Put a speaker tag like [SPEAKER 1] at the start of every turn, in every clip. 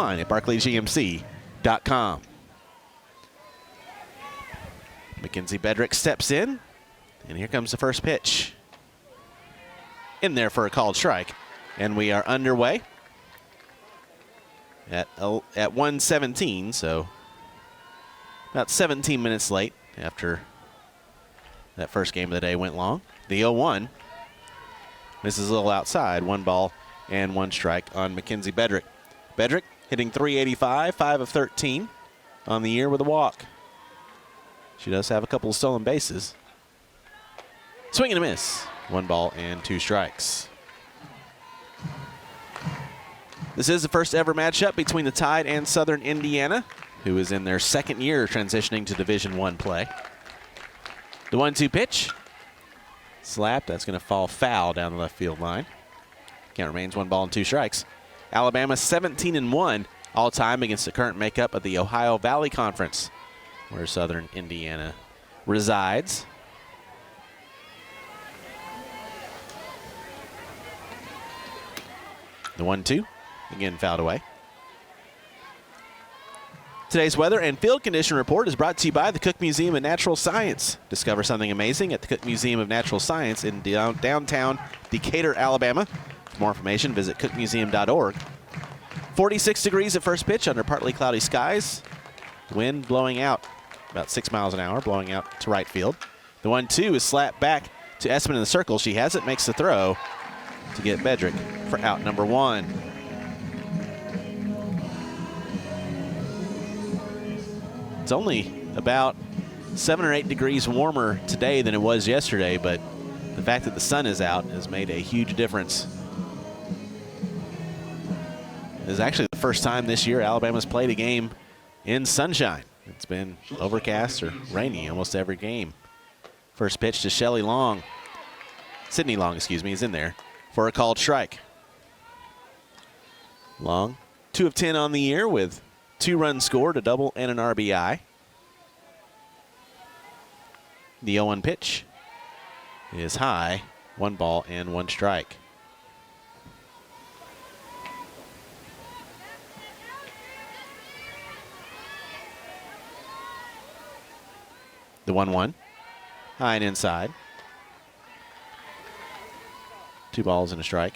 [SPEAKER 1] at barclaysgmc.com. Mackenzie Bedrick steps in, and here comes the first pitch. In there for a called strike, and we are underway at 1:17, so about 17 minutes late after that first game of the day went long. The 0-1. This is a little outside. 1 ball and 1 strike on Mackenzie Bedrick. Bedrick hitting .385, 5 of 13 on the year with a walk. She does have a couple of stolen bases. Swing and a miss. 1 ball and 2 strikes. This is the first ever matchup between the Tide and Southern Indiana, who is in their second year transitioning to Division I play. The 1-2 pitch. Slap. That's going to fall foul down the left field line. Count remains 1 ball and 2 strikes. Alabama 17-1 all time against the current makeup of the Ohio Valley Conference, where Southern Indiana resides. The 1-2, again fouled away. Today's weather and field condition report is brought to you by the Cook Museum of Natural Science. Discover something amazing at the Cook Museum of Natural Science in downtown Decatur, Alabama. For more information, visit cookmuseum.org. 46 degrees at first pitch under partly cloudy skies. The wind blowing out about 6 miles an hour, blowing out to right field. The 1-2 is slapped back to Essman in the circle. She has it, makes the throw to get Bedrick for out number 1. It's only about 7 or 8 degrees warmer today than it was yesterday, but the fact that the sun is out has made a huge difference. This is actually the first time this year Alabama's played a game in sunshine. It's been overcast or rainy almost every game. First pitch to Sydney Long, is in there for a called strike. Long, 2 of 10 on the year with 2 runs scored, a double, and an RBI. The 0-1 pitch is high, 1 ball and 1 strike. The 1-1, high and inside. 2 balls and a strike.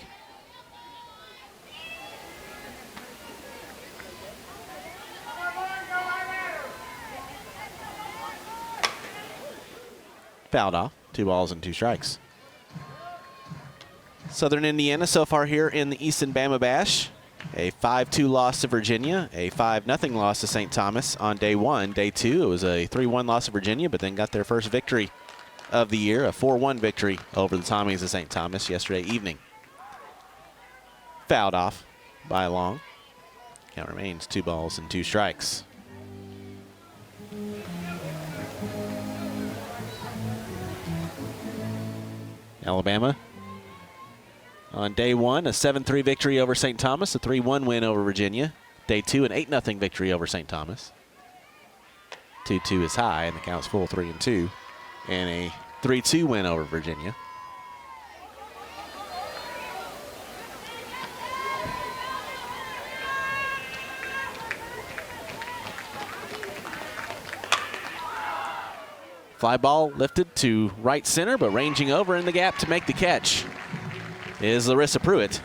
[SPEAKER 1] Fouled off. 2 balls and 2 strikes. Southern Indiana so far here in the Easton Bama Bash. A 5-2 loss to Virginia, a 5-0 loss to St. Thomas on day 1. Day 2, it was a 3-1 loss to Virginia, but then got their first victory of the year, a 4-1 victory over the Tommies of St. Thomas yesterday evening. Fouled off by Long. Count remains 2 balls and 2 strikes. Alabama on day 1, a 7-3 victory over St. Thomas, a 3-1 win over Virginia. Day 2, an 8-0 victory over St. Thomas. 2-2 is high, and the count's full 3-2. And a 3-2 win over Virginia. Fly ball lifted to right center, but ranging over in the gap to make the catch is Larissa Pruitt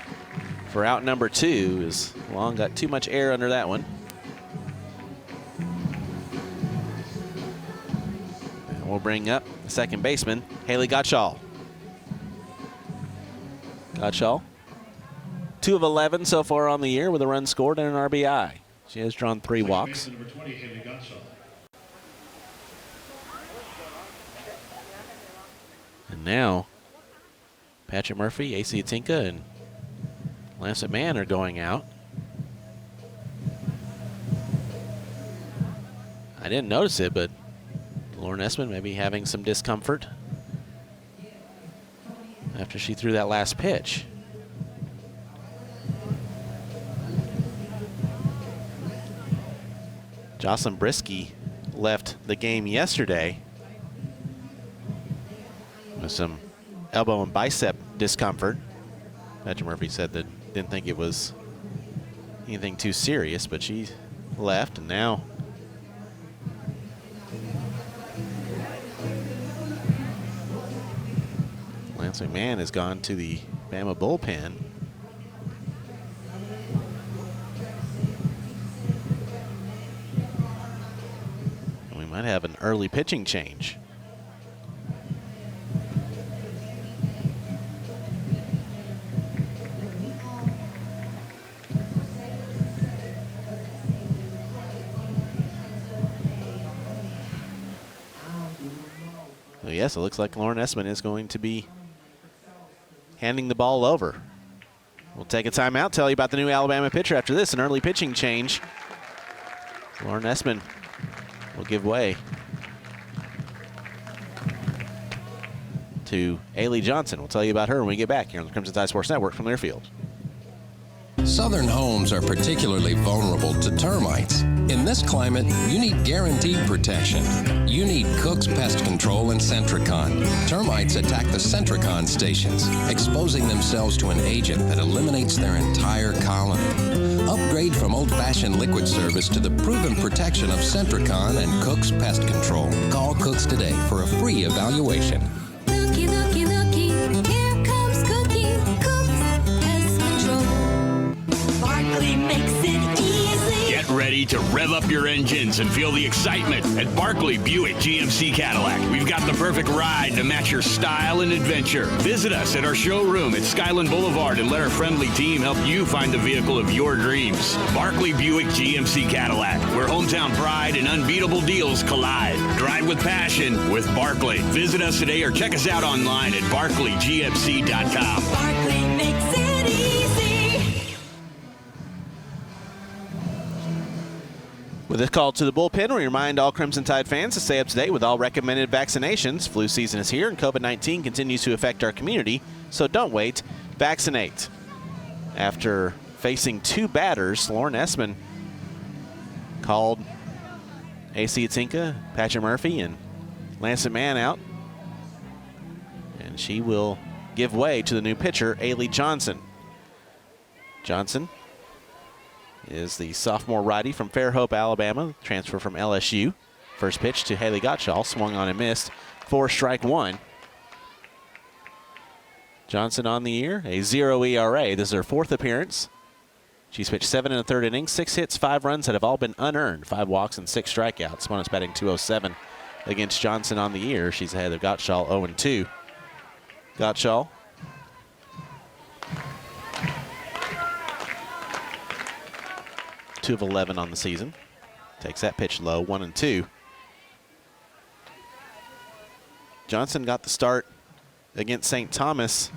[SPEAKER 1] for out number 2. As Long got too much air under that one. And we'll bring up second baseman Haley Gottschall. Gottschall, 2 of 11 so far on the year with a run scored and an RBI. She has drawn 3 walks.
[SPEAKER 2] Number 20, Haley Gottschall.
[SPEAKER 1] And now, Patrick Murphy, A.C. Atinka, and Lance McMahon are going out. I didn't notice it, but Lauren Essman may be having some discomfort after she threw that last pitch. Jocelyn Brisky left the game yesterday with some elbow and bicep discomfort. Patrick Murphy said that didn't think it was anything too serious, but she left, and now Lance McMahon has gone to the Bama bullpen. And we might have an early pitching change. So yes, it looks like Lauren Essman is going to be handing the ball over. We'll take a timeout, tell you about the new Alabama pitcher after this, an early pitching change. Lauren Essman will give way to Ailey Johnson. We'll tell you about her when we get back here on the Crimson Tide Sports Network from Learfield.
[SPEAKER 2] Southern homes are particularly vulnerable to termites. In this climate, you need guaranteed protection. You need Cook's Pest Control and Centricon. Termites attack the Centricon stations, exposing themselves to an agent that eliminates their entire colony. Upgrade from old-fashioned liquid service to the proven protection of Centricon and Cook's Pest Control. Call Cook's today for a free evaluation.
[SPEAKER 3] Looky, looky, looky, here comes Cookie, Cook's Pest Control. Barkley makes it easy.
[SPEAKER 4] Get ready to rev up your engines and feel the excitement at Barkley Buick GMC Cadillac. We've got the perfect ride to match your style and adventure. Visit us at our showroom at Skyland Boulevard and let our friendly team help you find the vehicle of your dreams. Barkley Buick GMC Cadillac, where hometown pride and unbeatable deals collide. Drive with passion with Barkley. Visit us today or check us out online at barkleygmc.com.
[SPEAKER 3] Barkley makes it easy.
[SPEAKER 1] With this call to the bullpen, we remind all Crimson Tide fans to stay up to date with all recommended vaccinations. Flu season is here and COVID-19 continues to affect our community, so don't wait. Vaccinate. After facing two batters, Lauren Essman called A.C. Atinka, Patrick Murphy, and Lance McMahon out. And she will give way to the new pitcher, Ailey Johnson. Johnson is the sophomore righty from Fairhope, Alabama, transfer from LSU. First pitch to Haley Gottschall, swung on and missed for strike one. Johnson on the year, a 0 ERA. This is her fourth appearance. She's pitched 7 1/3 innings, 6 hits, 5 runs that have all been unearned, 5 walks and 6 strikeouts. Opponent's batting .207 against Johnson on the year. She's ahead of Gottschall 0-2. Gottschall 2 of 11 on the season. Takes that pitch low, 1-2. Johnson got the start against St. Thomas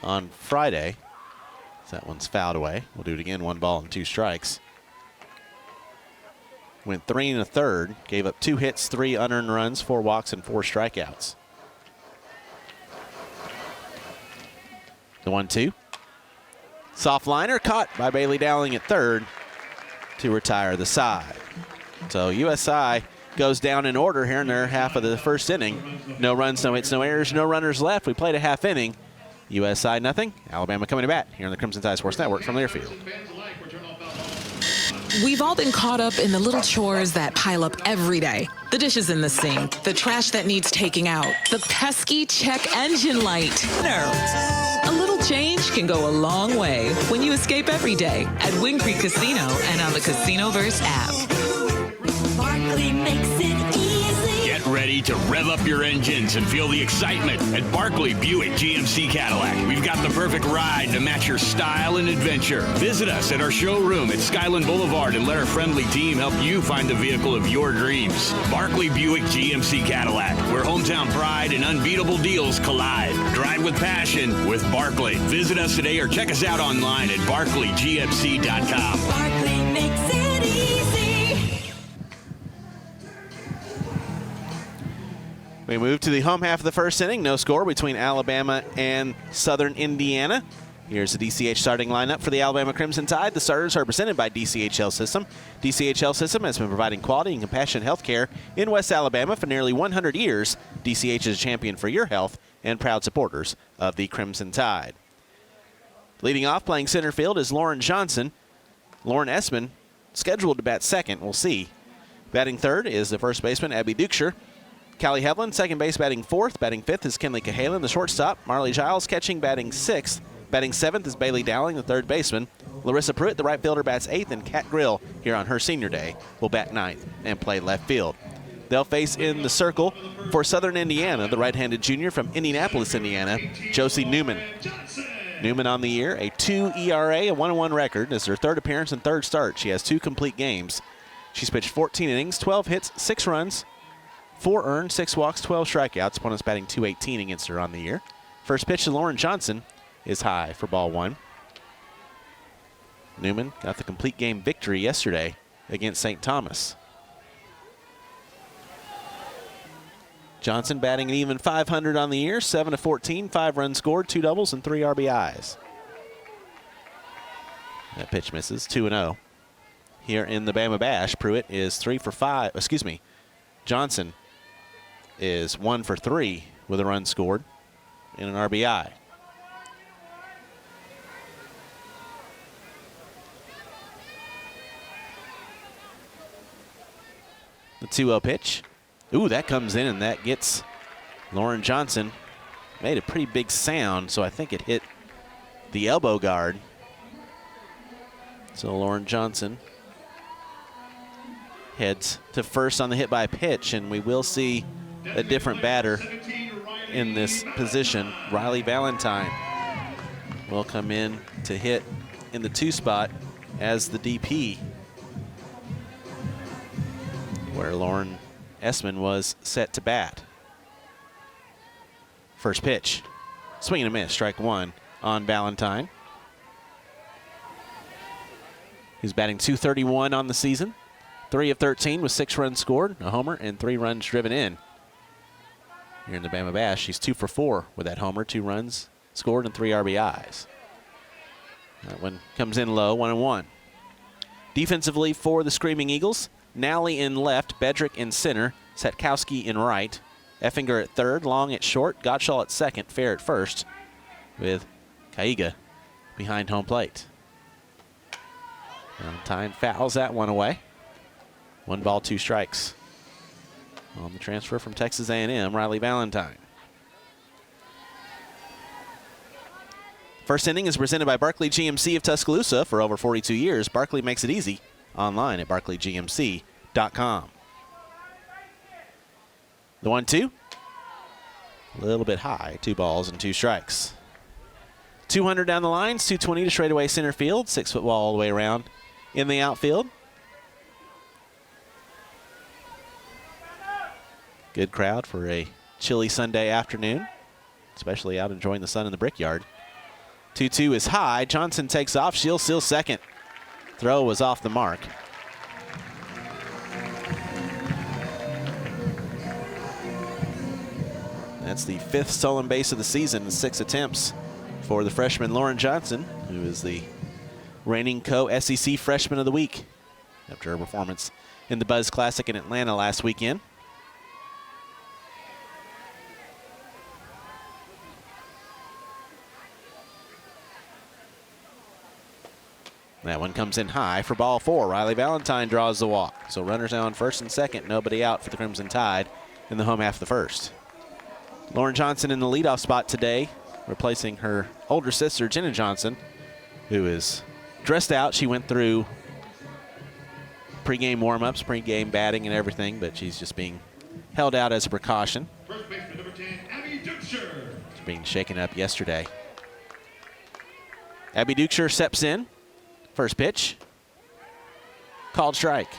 [SPEAKER 1] on Friday. That one's fouled away. We'll do it again, 1 ball and 2 strikes. Went 3 1/3, gave up 2 hits, 3 unearned runs, 4 walks, and 4 strikeouts. The 1-2. Soft liner caught by Bailey Dowling at third to retire the side. So USI goes down in order here in their half of the first inning. No runs, no hits, no errors, no runners left. We played a half inning. USI nothing. Alabama coming to bat here on the Crimson Tide Sports Network from Learfield.
[SPEAKER 5] We've all been caught up in the little chores that pile up every day. The dishes in the sink, the trash that needs taking out, the pesky check engine light. A little change can go a long way when you escape every day at Wind Creek Casino and on the Casinoverse app.
[SPEAKER 3] Barkley makes it easy.
[SPEAKER 4] Get ready to rev up your engines and feel the excitement at Barkley Buick GMC Cadillac. We've got the perfect ride to match your style and adventure. Visit us at our showroom at Skyland Boulevard and let our friendly team help you find the vehicle of your dreams. Barkley Buick GMC Cadillac, where hometown pride and unbeatable deals collide. Drive with passion with Barkley. Visit us today or check us out online at barkleygmc.com.
[SPEAKER 3] Barkley makes it easy.
[SPEAKER 1] We move to the home half of the first inning. No score between Alabama and Southern Indiana. Here's the DCH starting lineup for the Alabama Crimson Tide. The starters are presented by DCH Health System. DCH Health System has been providing quality and compassionate health care in West Alabama for nearly 100 years. DCH is a champion for your health and proud supporters of the Crimson Tide. Leading off, playing center field is Lauren Johnson. Lauren Essman scheduled to bat second. We'll see. Batting third is the first baseman, Abby Dukeshire. Callie Hevlin, second base, batting fourth. Batting fifth is Kinley Cahalan, the shortstop. Marley Giles catching, batting sixth. Batting seventh is Bailey Dowling, the third baseman. Larissa Pruitt, the right fielder, bats eighth, and Kat Grill, here on her senior day, will bat ninth and play left field. They'll face in the circle for Southern Indiana, the right-handed junior from Indianapolis, Indiana, Josie Newman. Newman on the year, a 2 ERA, a 1-1 record. This is her third appearance and third start. She has 2 complete games. She's pitched 14 innings, 12 hits, 6 runs, 4 earned, 6 walks, 12 strikeouts. Opponents batting .218 against her on the year. First pitch to Lauren Johnson is high for ball 1. Newman got the complete game victory yesterday against St. Thomas. Johnson batting an even .500 on the year, 7 of 14, 5 runs scored, 2 doubles, and 3 RBIs. That pitch misses, 2-0. Here in the Bama Bash, Pruitt is 3 for 5. Johnson is 1 for 3 with a run scored and an RBI. The 2-0 pitch. Ooh, that comes in, and that gets Lauren Johnson. Made a pretty big sound, so I think it hit the elbow guard. So Lauren Johnson heads to first on the hit by pitch, and we will see a different batter in this position. Riley Valentine will come in to hit in the 2 spot as the DP, where Lauren Essman was set to bat. First pitch, swing and a miss, strike 1 on Valentine. He's batting .231 on the season. 3 of 13 with 6 runs scored, a homer, and 3 runs driven in. Here in the Bama Bash, he's 2 for 4 with that homer, 2 runs scored, and 3 RBIs. That one comes in low, 1-1. Defensively for the Screaming Eagles, Nally in left, Bedrick in center, Setkowski in right, Effinger at third, Long at short, Gottschall at second, Fair at first, with Kaiga behind home plate. Valentine fouls that one away. 1 ball, 2 strikes. On the transfer from Texas A&M, Riley Valentine. First inning is presented by Barkley GMC of Tuscaloosa. For over 42 years, Barkley makes it easy. Online at barkleygmc.com. The 1-2. A little bit high. 2 balls and 2 strikes. 200 down the lines, 220 to straightaway center field. 6-foot wall all the way around in the outfield. Good crowd for a chilly Sunday afternoon, especially out enjoying the sun in the Brickyard. 2-2 is high. Johnson takes off. She'll steal second. Throw was off the mark. That's the 5th stolen base of the season in 6 attempts for the freshman Lauren Johnson, who is the reigning co-SEC Freshman of the Week after her performance in the Buzz Classic in Atlanta last weekend. That one comes in high for ball 4. Riley Valentine draws the walk. So runners now on first and second. Nobody out for the Crimson Tide in the home half of the first. Lauren Johnson in the leadoff spot today, replacing her older sister, Jenna Johnson, who is dressed out. She went through pregame warm-ups, pregame batting and everything, but she's just being held out as a precaution.
[SPEAKER 6] First baseman number 10, Abby Dukeshire.
[SPEAKER 1] She's being shaken up yesterday. Abby Dukeshire steps in. First pitch, called strike.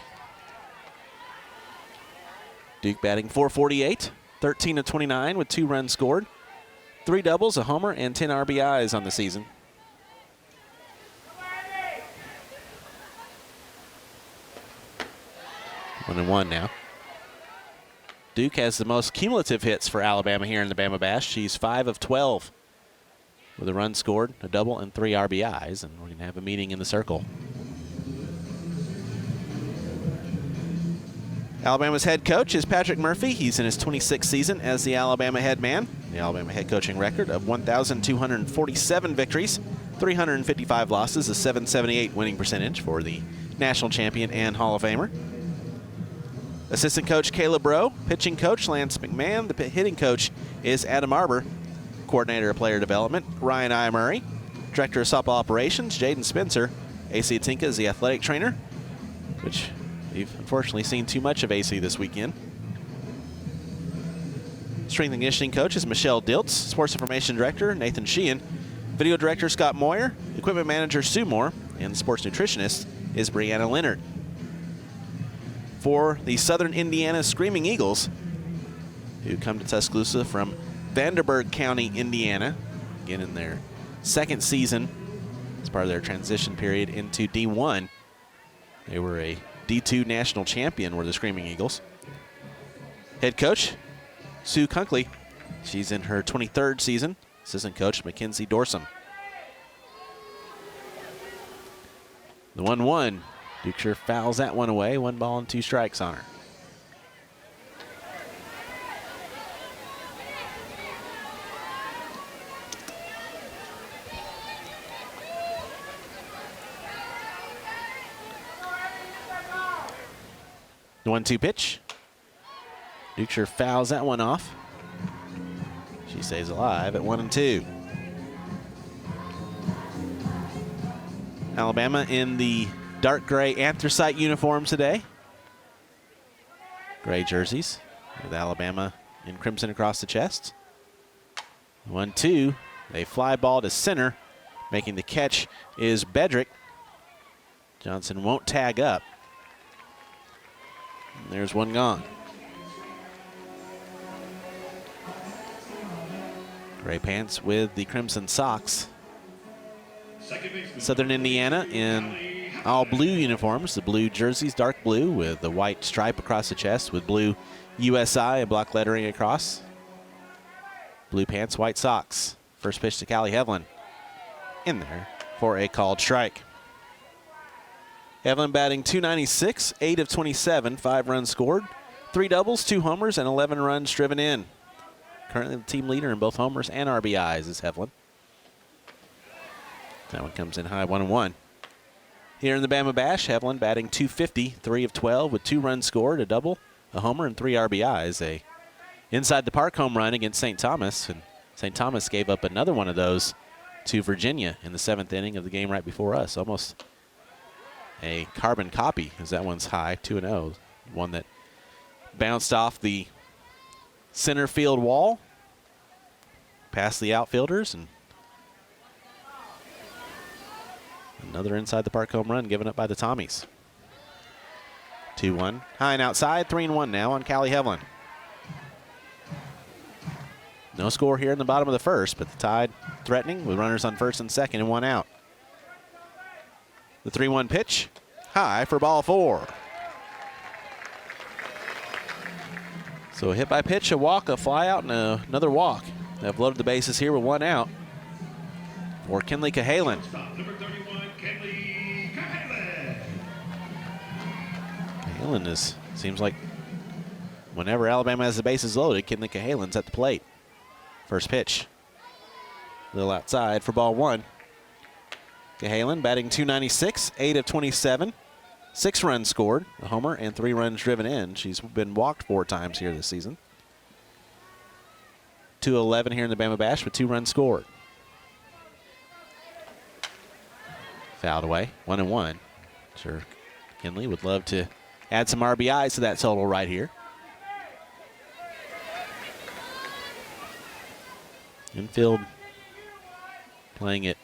[SPEAKER 1] Duke batting .448, 13 of 29 with 2 runs scored, 3 doubles, a homer, and 10 RBIs on the season. One and one now. Duke has the most cumulative hits for Alabama here in the Bama Bash. She's 5 of 12 with a run scored, a double, and 3 RBIs, and we're going to have a meeting in the circle. Alabama's head coach is Patrick Murphy. He's in his 26th season as the Alabama head man. The Alabama head coaching record of 1,247 victories, 355 losses, a 778 winning percentage for the national champion and Hall of Famer. Assistant coach Caleb Rowe, pitching coach Lance McMahon, the hitting coach is Adam Arbor, coordinator of player development Ryan I. Murray, director of softball operations Jaden Spencer, AC Tinka is the athletic trainer, which we've unfortunately seen too much of AC this weekend. Strength and conditioning coach is Michelle Diltz, sports information director Nathan Sheehan, video director Scott Moyer, equipment manager Sue Moore, and sports nutritionist is Brianna Leonard. For the Southern Indiana Screaming Eagles, who come to Tuscaloosa from Vanderburgh County, Indiana, again in their second season as part of their transition period into D1. They were a D2 national champion, were the Screaming Eagles. Head coach, Sue Kunkley. She's in her 23rd season. Assistant coach, Mackenzie Dorsum. The 1-1. Dukeshire fouls that one away. 1 ball and 2 strikes on her. The 1-2 pitch. Dukeshire fouls that one off. She stays alive at 1-2. Alabama in the dark gray anthracite uniform today. Gray jerseys with Alabama in crimson across the chest. 1-2. They fly ball to center. Making the catch is Bedrick. Johnson won't tag up. And there's one gone. Gray pants with the crimson socks. Southern Indiana in all blue uniforms, the blue jerseys, dark blue with the white stripe across the chest with blue USI and block lettering across. Blue pants, white socks. First pitch to Callie Hevlin. In there for a called strike. Hevlin batting .296, 8 of 27, 5 runs scored, 3 doubles, 2 homers, and 11 runs driven in. Currently the team leader in both homers and RBIs is Hevlin. That one comes in high, 1-1. Here in the Bama Bash, Hevlin batting .250, 3 of 12 with 2 runs scored, a double, a homer, and 3 RBIs. A inside the park home run against St. Thomas, and St. Thomas gave up another one of those to Virginia in the 7th inning of the game right before us. Almost a carbon copy, as that one's high, 2-0. One that bounced off the center field wall, past the outfielders, and another inside the park home run given up by the Tommies. 2-1, high and outside, 3-1 now on Callie Hevlin. No score here in the bottom of the first, but the Tide threatening with runners on first and second and 1 out. The 3-1 pitch, high for ball 4. So a hit by pitch, a walk, a fly out, and another walk. They've loaded the bases here with 1 out for Kinley Cahalan.
[SPEAKER 6] Number 31, Kenley Cahalan.
[SPEAKER 1] Cahalan seems like whenever Alabama has the bases loaded, Kinley Cahalan's at the plate. First pitch, a little outside for ball 1. Cahalan batting .296, 8 of 27, 6 runs scored, a homer, and 3 runs driven in. She's been walked 4 times here this season. 2-11 here in the Bama Bash with 2 runs scored. Fouled away, 1-1. Sure, Kinley would love to add some RBIs to that total right here. Infield playing it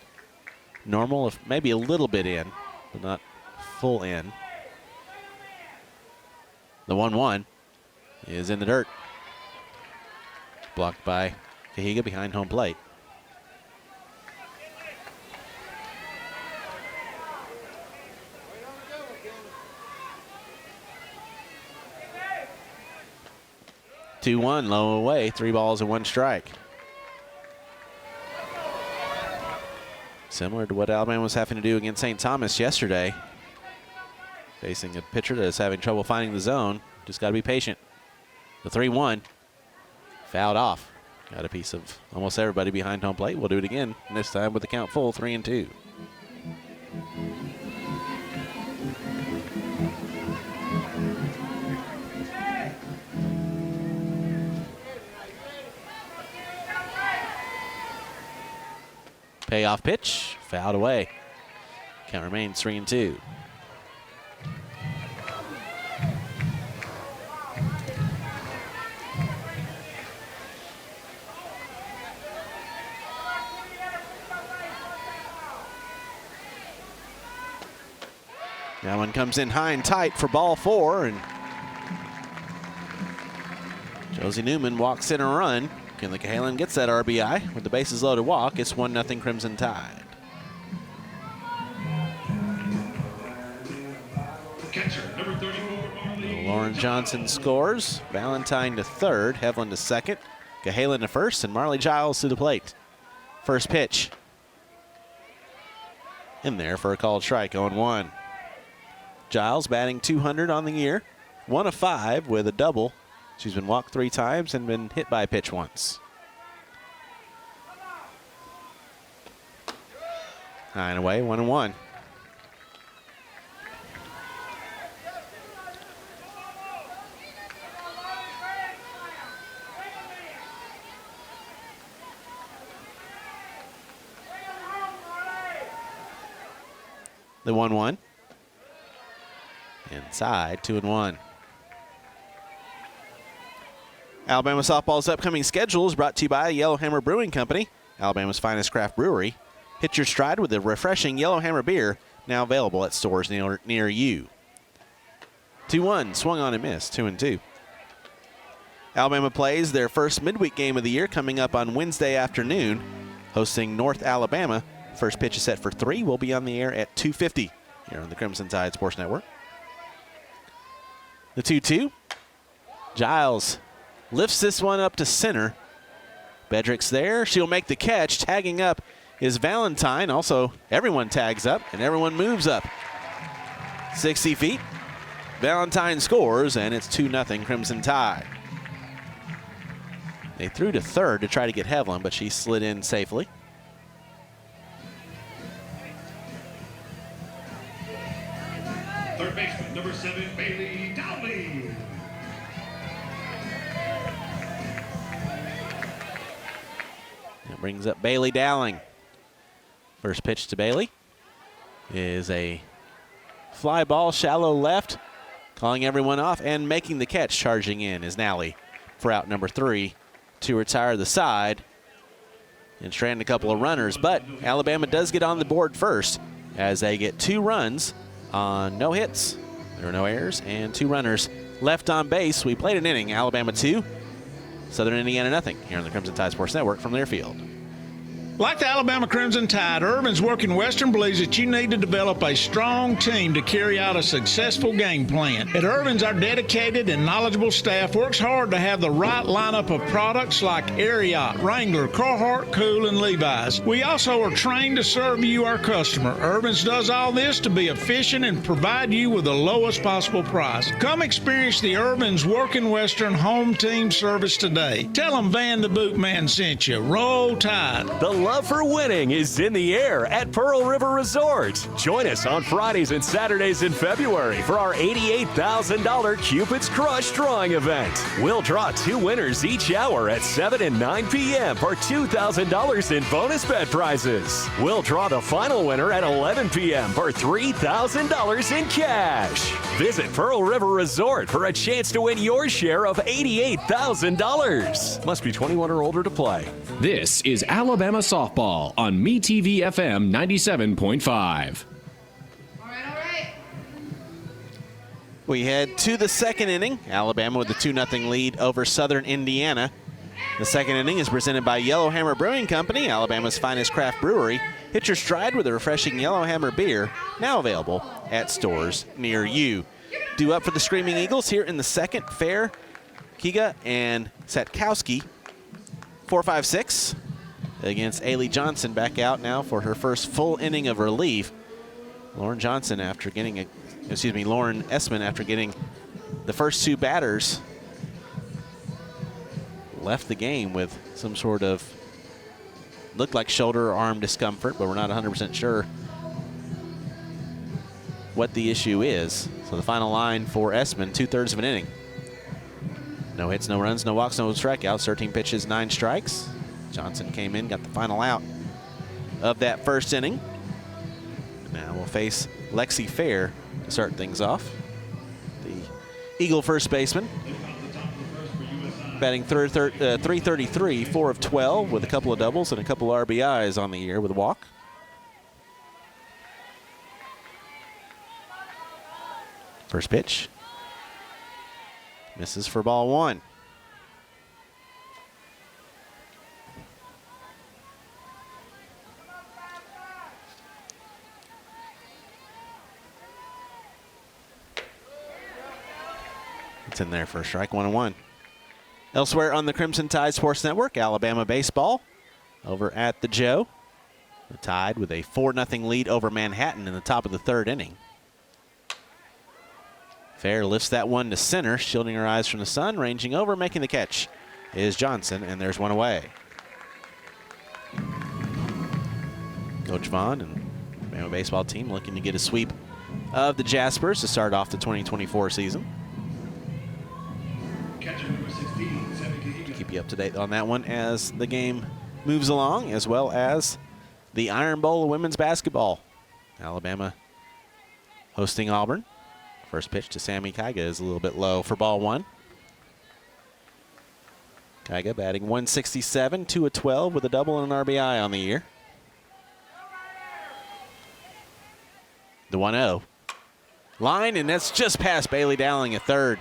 [SPEAKER 1] normal, if maybe a little bit in, but not full in. The 1-1 is in the dirt. Blocked by Cahiga behind home plate. Two-one, low away, 3 balls and 1 strike. Similar to what Alabama was having to do against St. Thomas yesterday. Facing a pitcher that is having trouble finding the zone. Just got to be patient. The 3-1. Fouled off. Got a piece of almost everybody behind home plate. We'll do it again, and this time with the count full, 3-2. Payoff pitch, fouled away. Count remains 3-2. That one comes in high and tight for ball 4, and Josie Newman walks in a run. Kinley Cahalan gets that RBI with the bases loaded walk. It's 1-0 Crimson Tide.
[SPEAKER 6] Catcher, number 34, Marley.
[SPEAKER 1] Lauren Johnson scores. Valentine to third, Hevlin to second, Cahalan to first, and Marley Giles to the plate. First pitch. In there for a called strike, 0-1. Giles batting .200 on the year, 1 of 5 with a double. She's been walked 3 times and been hit by a pitch once. 9 away, 1-1. The 1-1. Inside, 2-1. Alabama softball's upcoming schedule is brought to you by Yellowhammer Brewing Company, Alabama's finest craft brewery. Hit your stride with the refreshing Yellowhammer beer, now available at stores near you. 2-1, swung on and missed, 2-2. Alabama plays their first midweek game of the year coming up on Wednesday afternoon, hosting North Alabama. First pitch is set for 3. We'll be on the air at 2:50 here on the Crimson Tide Sports Network. The 2-2. Giles lifts this one up to center. Bedrick's there. She'll make the catch. Tagging up is Valentine. Also, everyone tags up and everyone moves up. 60 feet. Valentine scores, and it's 2-0 Crimson Tide. They threw to third to try to get Hevlin, but she slid in safely.
[SPEAKER 6] Third baseman, number 7, Bailey Dowley.
[SPEAKER 1] That brings up Bailey Dowling. First pitch to Bailey is a fly ball, shallow left, calling everyone off and making the catch. Charging in is Nally for out number 3 to retire the side and strand a couple of runners. But Alabama does get on the board first as they get 2 runs on no hits. There are no errors and 2 runners left on base. We played an inning. Alabama 2, Southern Indiana nothing here on the Crimson Tide Sports Network from their field.
[SPEAKER 7] Like the Alabama Crimson Tide, Urban's Working Western believes that you need to develop a strong team to carry out a successful game plan. At Urban's, our dedicated and knowledgeable staff works hard to have the right lineup of products like Ariat, Wrangler, Carhartt, Cool, and Levi's. We also are trained to serve you, our customer. Urban's does all this to be efficient and provide you with the lowest possible price. Come experience the Urban's Working Western home team service today. Tell them Van the Boot Man sent you. Roll Tide.
[SPEAKER 8] The love for winning is in the air at Pearl River Resort. Join us on Fridays and Saturdays in February for our $88,000 Cupid's Crush drawing event. We'll draw 2 winners each hour at 7 and 9 p.m. for $2,000 in bonus bet prizes. We'll draw the final winner at 11 p.m. for $3,000 in cash. Visit Pearl River Resort for a chance to win your share of $88,000. Must be 21 or older to play.
[SPEAKER 9] This is Alabama Softball on MeTV FM 97.5.
[SPEAKER 3] All right.
[SPEAKER 1] We head to the second inning. Alabama with a 2-0 lead over Southern Indiana. The second inning is presented by Yellowhammer Brewing Company, Alabama's finest craft brewery. Hit your stride with a refreshing Yellowhammer beer, now available at stores near you. Due up for the Screaming Eagles here in the second, Fair, Kiga, and Setkowski. 4-5-6. against Ailey Johnson, back out now for her first full inning of relief. Lauren Esman after getting the first two batters left the game with some sort of looked like shoulder or arm discomfort, but we're not 100% sure what the issue is. So the final line for Esman, 2/3 of an inning. No hits, no runs, no walks, no strikeouts. 13 pitches, 9 strikes. Johnson came in, got the final out of that first inning. Now we'll face Lexi Fair to start things off. The Eagle first baseman. Batting 333, 4 of 12 with a couple of doubles and a couple of RBIs on the year with a walk. First pitch. Misses for ball 1. It's in there for a strike, 1-1. Elsewhere on the Crimson Tide Sports Network, Alabama baseball over at the Joe. The Tide with a 4-0 lead over Manhattan in the top of the 3rd inning. Fair lifts that one to center, shielding her eyes from the sun. Ranging over, making the catch is Johnson, and there's one away. Coach Vaughn and the Alabama baseball team looking to get a sweep of the Jaspers to start off the 2024 season.
[SPEAKER 6] Catcher number 16, 17.
[SPEAKER 1] Keep you up to date on that one as the game moves along, as well as the Iron Bowl of women's basketball. Alabama hosting Auburn. First pitch to Sammy Kaiga is a little bit low for ball 1. Kaiga batting 167, 2 of 12 with a double and an RBI on the year. The 1-0. Line, and that's just past Bailey Dowling at third.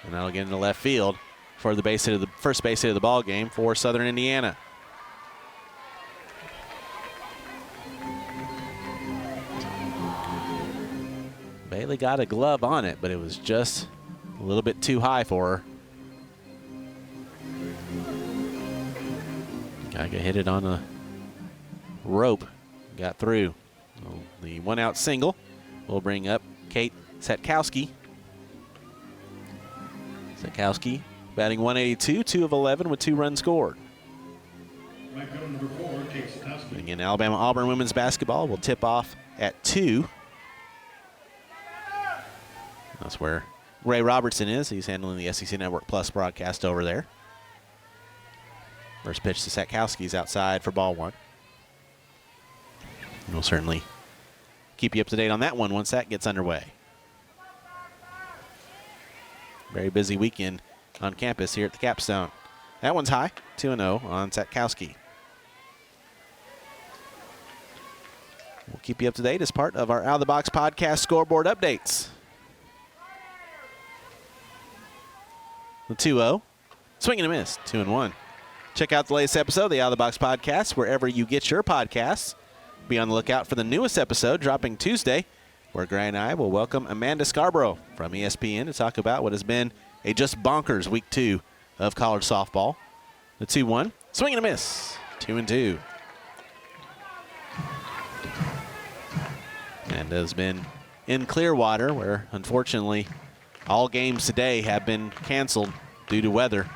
[SPEAKER 1] And that'll get into left field for the first base hit of the ball game for Southern Indiana. Bailey got a glove on it, but it was just a little bit too high for her. Geiger hit it on a rope, got through. Well, the 1-out single will bring up Kate Setkowski. Setkowski batting 182, 2 of 11 with 2 runs scored.
[SPEAKER 6] Right fielder number 4, Kate Setkowski.
[SPEAKER 1] Again, Alabama-Auburn women's basketball will tip off at 2. That's where Ray Robertson is. He's handling the SEC Network Plus broadcast over there. First pitch to Setkowski's outside for ball 1. And we'll certainly keep you up to date on that one once that gets underway. Very busy weekend on campus here at the Capstone. That one's high, 2-0 on Setkowski. We'll keep you up to date as part of our Out of the Box podcast scoreboard updates. The 2-0. Swing and a miss. 2-1. Check out the latest episode of the Out of the Box podcast wherever you get your podcasts. Be on the lookout for the newest episode dropping Tuesday, where Gray and I will welcome Amanda Scarborough from ESPN to talk about what has been a just bonkers week 2 of college softball. The 2-1. Swing and a miss. 2-2. And has been in Clearwater, where unfortunately all games today have been canceled due to weather.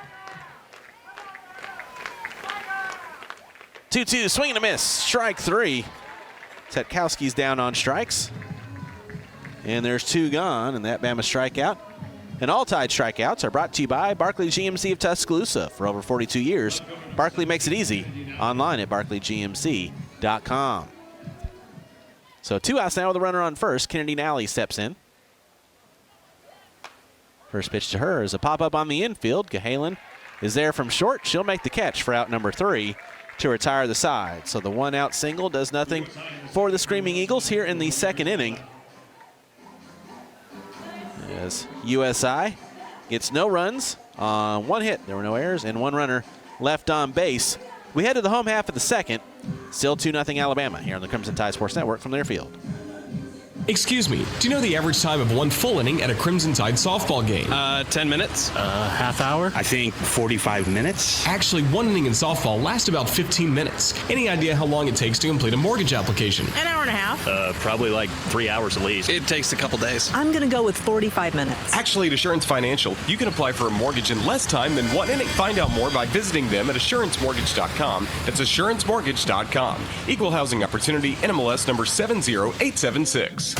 [SPEAKER 1] 2-2, swing and a miss, strike 3. Setkowski's down on strikes. And there's 2 gone, and that Bama strikeout. And all Tide strikeouts are brought to you by Barclay GMC of Tuscaloosa. For over 42 years, Barclay makes it easy. Online at barclaygmc.com. So 2 outs now with a runner on first. Kennedy Nally steps in. First pitch to her is a pop-up on the infield. Cahalan is there from short. She'll make the catch for out number 3 to retire the side. So the 1-out single does nothing for the Screaming Eagles here in the 2nd inning. As USI gets no runs on 1 hit. There were no errors and 1 runner left on base. We head to the home half of the 2nd. Still 2-0 Alabama here on the Crimson Tide Sports Network from their field.
[SPEAKER 10] Excuse me, do you know the average time of one full inning at a Crimson Tide softball game?
[SPEAKER 11] 10 minutes.
[SPEAKER 12] Half hour?
[SPEAKER 4] I think 45 minutes.
[SPEAKER 10] Actually, one inning in softball lasts about 15 minutes. Any idea how long it takes to complete a mortgage application?
[SPEAKER 13] An hour and a half.
[SPEAKER 12] Probably like 3 hours at least.
[SPEAKER 11] It takes a couple days.
[SPEAKER 13] I'm going to go with 45 minutes.
[SPEAKER 10] Actually, at Assurance Financial, you can apply for a mortgage in less time than one inning. Find out more by visiting them at assurancemortgage.com. That's assurancemortgage.com. Equal housing opportunity, NMLS number 70876.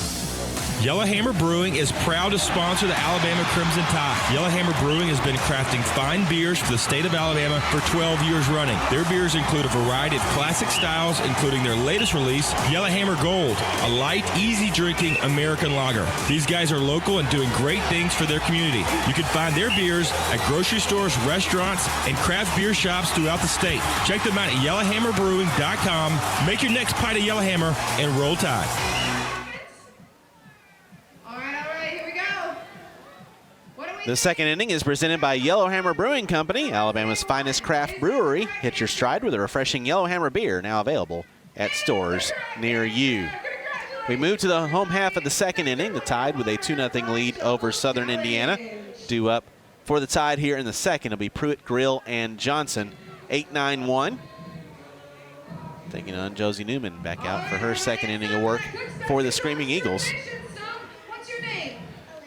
[SPEAKER 14] Yellowhammer Brewing is proud to sponsor the Alabama Crimson Tide. Yellowhammer Brewing has been crafting fine beers for the state of Alabama for 12 years running. Their beers include a variety of classic styles, including their latest release, Yellowhammer Gold, a light, easy-drinking American lager. These guys are local and doing great things for their community. You can find their beers at grocery stores, restaurants, and craft beer shops throughout the state. Check them out at yellowhammerbrewing.com. Make your next pint of Yellowhammer and roll Tide.
[SPEAKER 1] The second inning is presented by Yellowhammer Brewing Company, Alabama's finest craft brewery. Hit your stride with a refreshing Yellowhammer beer, now available at stores near you. We move to the home half of the second inning. The Tide with a 2-0 lead over Southern Indiana. Due up for the Tide here in the second will be Pruitt, Grill, and Johnson. 8-9-1. Taking on Josie Newman back out for her second inning of work for the Screaming Eagles.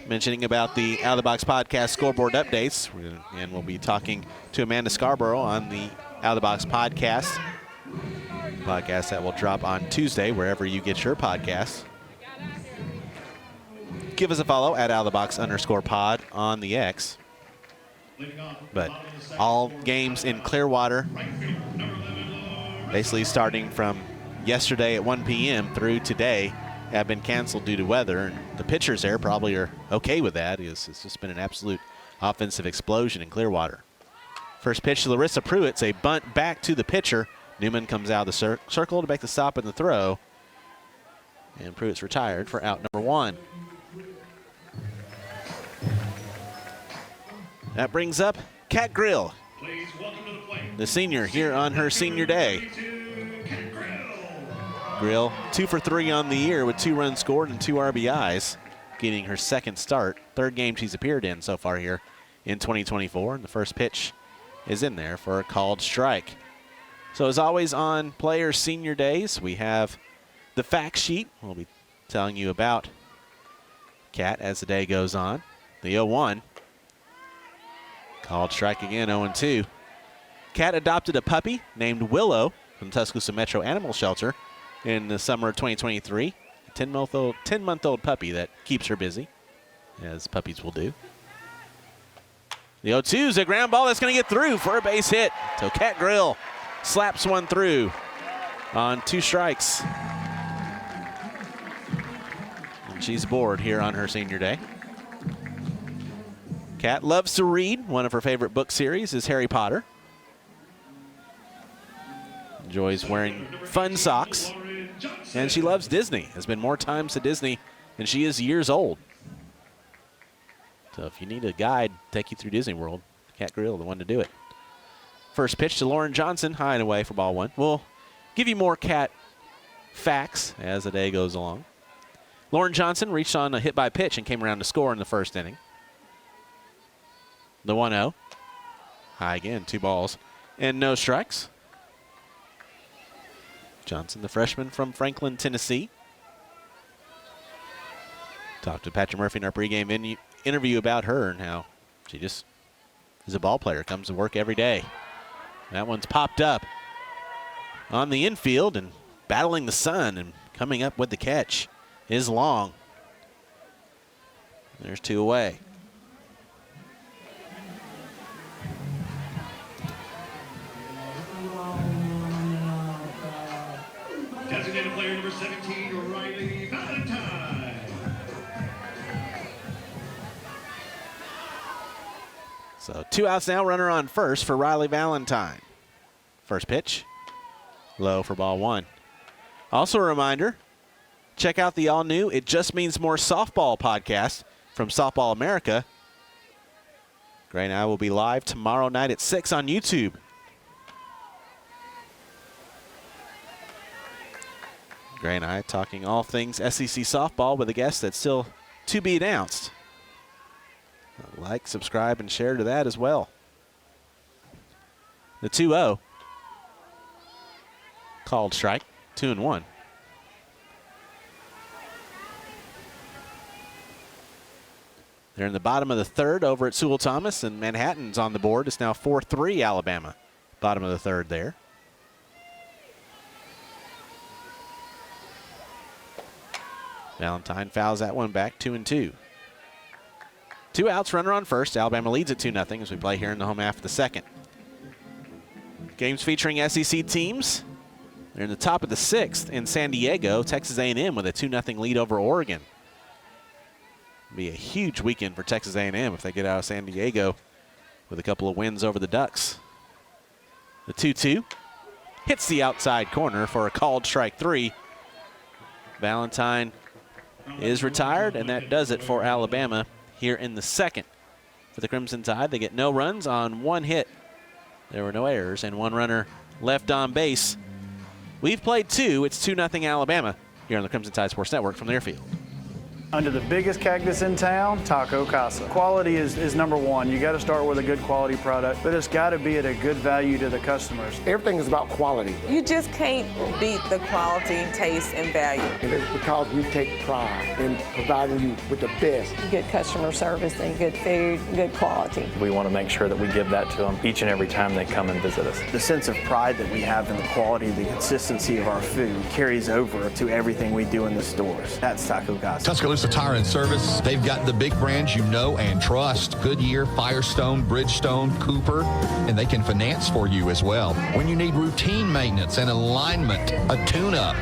[SPEAKER 1] Mentioning about the Out of the Box podcast scoreboard updates, and we'll be talking to Amanda Scarborough on the Out of the Box podcast that will drop on Tuesday wherever you get your podcasts. Give us a follow at Out of the Box _pod on the X. But all games in Clearwater, basically starting from yesterday at 1 p.m. through today, have been canceled due to weather, and the pitchers there probably are okay with that. It's just been an absolute offensive explosion in Clearwater. First pitch to Larissa Pruitt. It's a bunt back to the pitcher. Newman comes out of the circle to make the stop and the throw. And Pruitt's retired for out number 1. That brings up Kat Grill, the senior, here on her senior day. Grill 2 for 3 on the year with 2 runs scored and 2 RBIs, getting her second start. Third game she's appeared in so far here in 2024, and the first pitch is in there for a called strike. So as always on Player Senior Days, we have the fact sheet. We'll be telling you about Kat as the day goes on. The 0-1. Called strike again, 0-2. Kat adopted a puppy named Willow from Tuscaloosa Metro Animal Shelter in the summer of 2023. A 10-month-old puppy that keeps her busy, as puppies will do. The 0-2 is a ground ball that's going to get through for a base hit. So Kat Grill slaps one through on 2 strikes. And she's aboard here on her senior day. Kat loves to read. One of her favorite book series is Harry Potter. Enjoys wearing fun socks. And she loves Disney. Has been more times to Disney than she is years old. So if you need a guide to take you through Disney World, Kat Grill, the one to do it. First pitch to Lauren Johnson, high and away for ball 1. We'll give you more Kat facts as the day goes along. Lauren Johnson reached on a hit by pitch and came around to score in the first inning. The 1-0. High again, 2 balls and no strikes. Johnson, the freshman from Franklin, Tennessee. Talked to Patrick Murphy in our pregame interview about her and how she just is a ball player, comes to work every day. That one's popped up on the infield and battling the sun, and coming up with the catch is Long. There's 2 away.
[SPEAKER 6] Designated player number 17, Riley Valentine.
[SPEAKER 1] So 2 outs now, runner on first for Riley Valentine. First pitch, low for ball 1. Also a reminder, check out the all-new It Just Means More Softball podcast from Softball America. Gray and I will be live tomorrow night at 6 on YouTube. Gray and I talking all things SEC softball with a guest that's still to be announced. Like, subscribe, and share to that as well. The 2-0. Called strike, 2-1. They're in the bottom of the third over at Sewell Thomas, and Manhattan's on the board. It's now 4-3 Alabama. Bottom of the third there. Valentine fouls that one back, 2-2. 2 outs, runner on first. Alabama leads at 2-0 as we play here in the home half of the second. Games featuring SEC teams. They're in the top of the sixth in San Diego. Texas A&M with a 2-0 lead over Oregon. Be a huge weekend for Texas A&M if they get out of San Diego with a couple of wins over the Ducks. The 2-2 hits the outside corner for a called strike 3. Valentine is retired, and that does it for Alabama here in the second. For the Crimson Tide, they get no runs on 1 hit. There were no errors, and 1 runner left on base. We've played 2. It's 2-0 Alabama here on the Crimson Tide Sports Network from their field.
[SPEAKER 15] Under the biggest cactus in town, Taco Casa. Quality is number one. You got to start with a good quality product, but it's got to be at a good value to the customers.
[SPEAKER 16] Everything is about quality.
[SPEAKER 17] You just can't beat the quality, taste, and value.
[SPEAKER 16] And it's because we take pride in providing you with the best.
[SPEAKER 17] Good customer service and good food, good quality.
[SPEAKER 18] We want to make sure that we give that to them each and every time they come and visit us.
[SPEAKER 15] The sense of pride that we have in the quality, the consistency of our food carries over to everything we do in the stores. That's Taco Casa.
[SPEAKER 19] Tuscaloosa Tire and Service. They've got the big brands you know and trust. Goodyear, Firestone, Bridgestone, Cooper, and they can finance for you as well. When you need routine maintenance and alignment, a tune-up,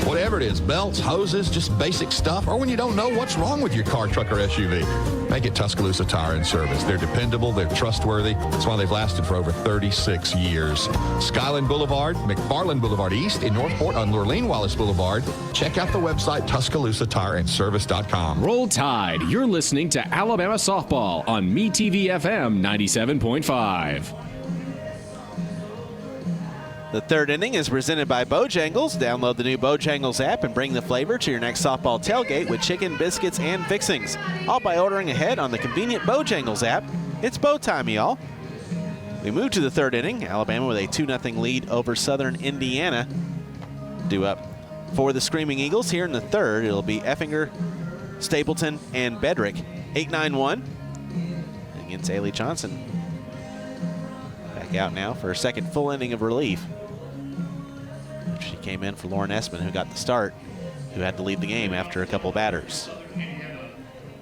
[SPEAKER 19] whatever it is, belts, hoses, just basic stuff, or when you don't know what's wrong with your car, truck, or SUV, make it Tuscaloosa Tire and Service. They're dependable, they're trustworthy. That's why they've lasted for over 36 years. Skyland Boulevard, McFarland Boulevard East in Northport on Lurleen Wallace Boulevard. Check out the website, TuscaloosaTireandService.com.
[SPEAKER 9] Roll Tide. You're listening to Alabama Softball on MeTV FM 97.5.
[SPEAKER 1] The third inning is presented by Bojangles. Download the new Bojangles app and bring the flavor to your next softball tailgate with chicken, biscuits, and fixings. All by ordering ahead on the convenient Bojangles app. It's bow time, y'all. We move to the third inning. Alabama with a 2-0 lead over Southern Indiana. Due up for the Screaming Eagles here in the third. It'll be Effinger, Stapleton, and Bedrick. 8-9-1 against Ailey Johnson. Back out now for a second full inning of relief. She came in for Lauren Essman, who got the start, who had to leave the game after a couple batters.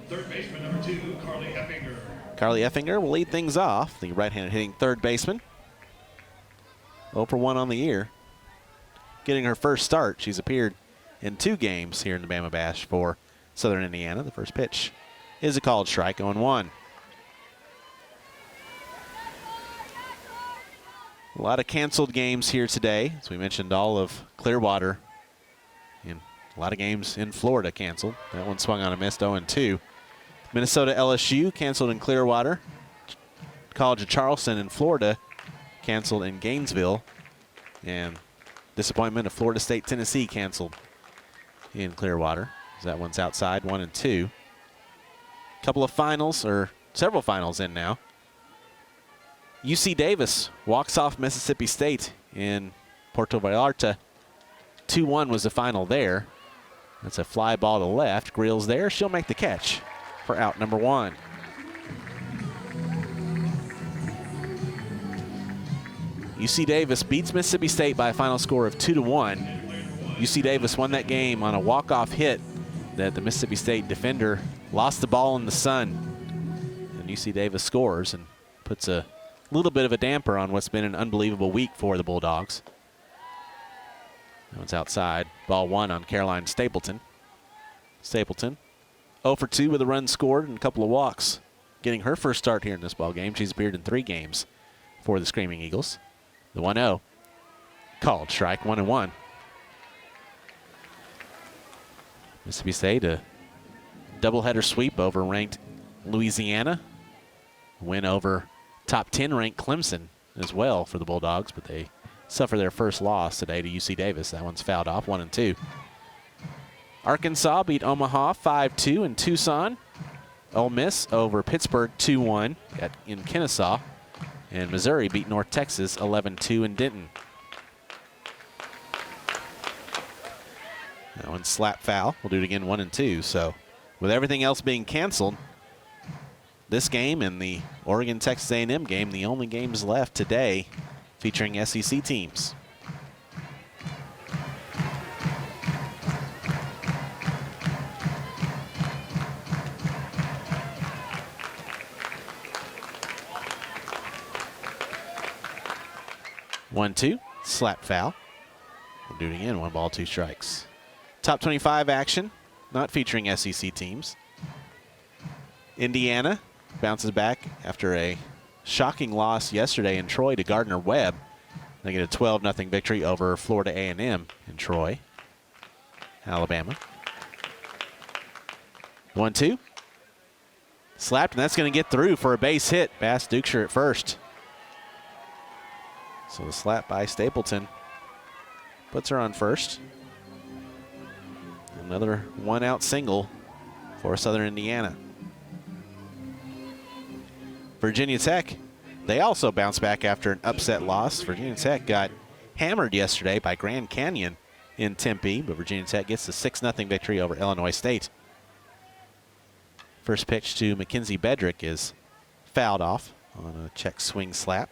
[SPEAKER 6] Third baseman number 2, Carly Effinger.
[SPEAKER 1] Carly Effinger will lead things off, the right-handed hitting third baseman. 0 for 1 on the year. Getting her first start. She's appeared in 2 games here in the Bama Bash for Southern Indiana. The first pitch is a called strike, 0-1. A lot of canceled games here today. As we mentioned, all of Clearwater and a lot of games in Florida canceled. That one swung on a miss, 0-2. Minnesota LSU canceled in Clearwater. College of Charleston in Florida canceled in Gainesville. And disappointment of Florida State Tennessee canceled in Clearwater. That one's outside, 1-2. Couple of finals, or several finals in now. UC Davis walks off Mississippi State in Puerto Vallarta. 2-1 was the final there. That's a fly ball to left. Grill's there. She'll make the catch for out number 1. UC Davis beats Mississippi State by a final score of 2-1. UC Davis won that game on a walk-off hit that the Mississippi State defender lost the ball in the sun. And UC Davis scores and puts a little bit of a damper on what's been an unbelievable week for the Bulldogs. That one's outside. Ball 1 on Caroline Stapleton. Stapleton 0 for 2 with a run scored and a couple of walks. Getting her first start here in this ball game. She's appeared in 3 games for the Screaming Eagles. The 1-0. Called strike, 1-1. Mississippi State, a doubleheader sweep over ranked Louisiana. Win over top 10 ranked Clemson as well for the Bulldogs, but they suffer their first loss today to UC Davis. That one's fouled off, 1-2. Arkansas beat Omaha 5-2 in Tucson. Ole Miss over Pittsburgh 2-1 in Kennesaw. And Missouri beat North Texas 11-2 in Denton. That one's slap foul. We'll do it again 1 and 2. So with everything else being canceled, this game and the Oregon-Texas A&M game, the only games left today featuring SEC teams. One, two, slap foul. We'll do it again, 1 ball, 2 strikes. Top 25 action, not featuring SEC teams. Indiana bounces back after a shocking loss yesterday in Troy to Gardner-Webb. They get a 12-0 victory over Florida A&M in Troy. Alabama. 1-2. Slapped, and that's going to get through for a base hit. Bass Dukeshire at first. So the slap by Stapleton puts her on first. Another 1-out single for Southern Indiana. Virginia Tech, they also bounced back after an upset loss. Virginia Tech got hammered yesterday by Grand Canyon in Tempe, but Virginia Tech gets the 6-0 victory over Illinois State. First pitch to Mackenzie Bedrick is fouled off on a check swing slap.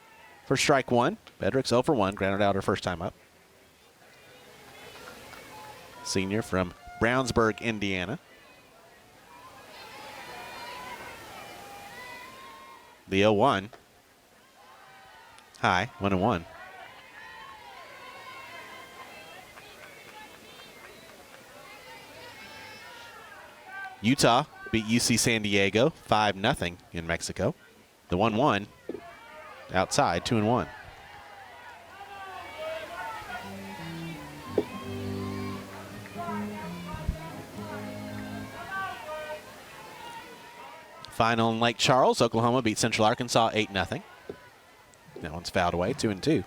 [SPEAKER 1] For strike 1, Bedrick's 0 for 1, grounded out her first time up. Senior from Brownsburg, Indiana. The 0-1. High, 1-1. Utah beat UC San Diego 5-0 in Mexico. The 1-1 outside, 2-1. Final in Lake Charles, Oklahoma beat Central Arkansas 8-0. That one's fouled away, 2-2.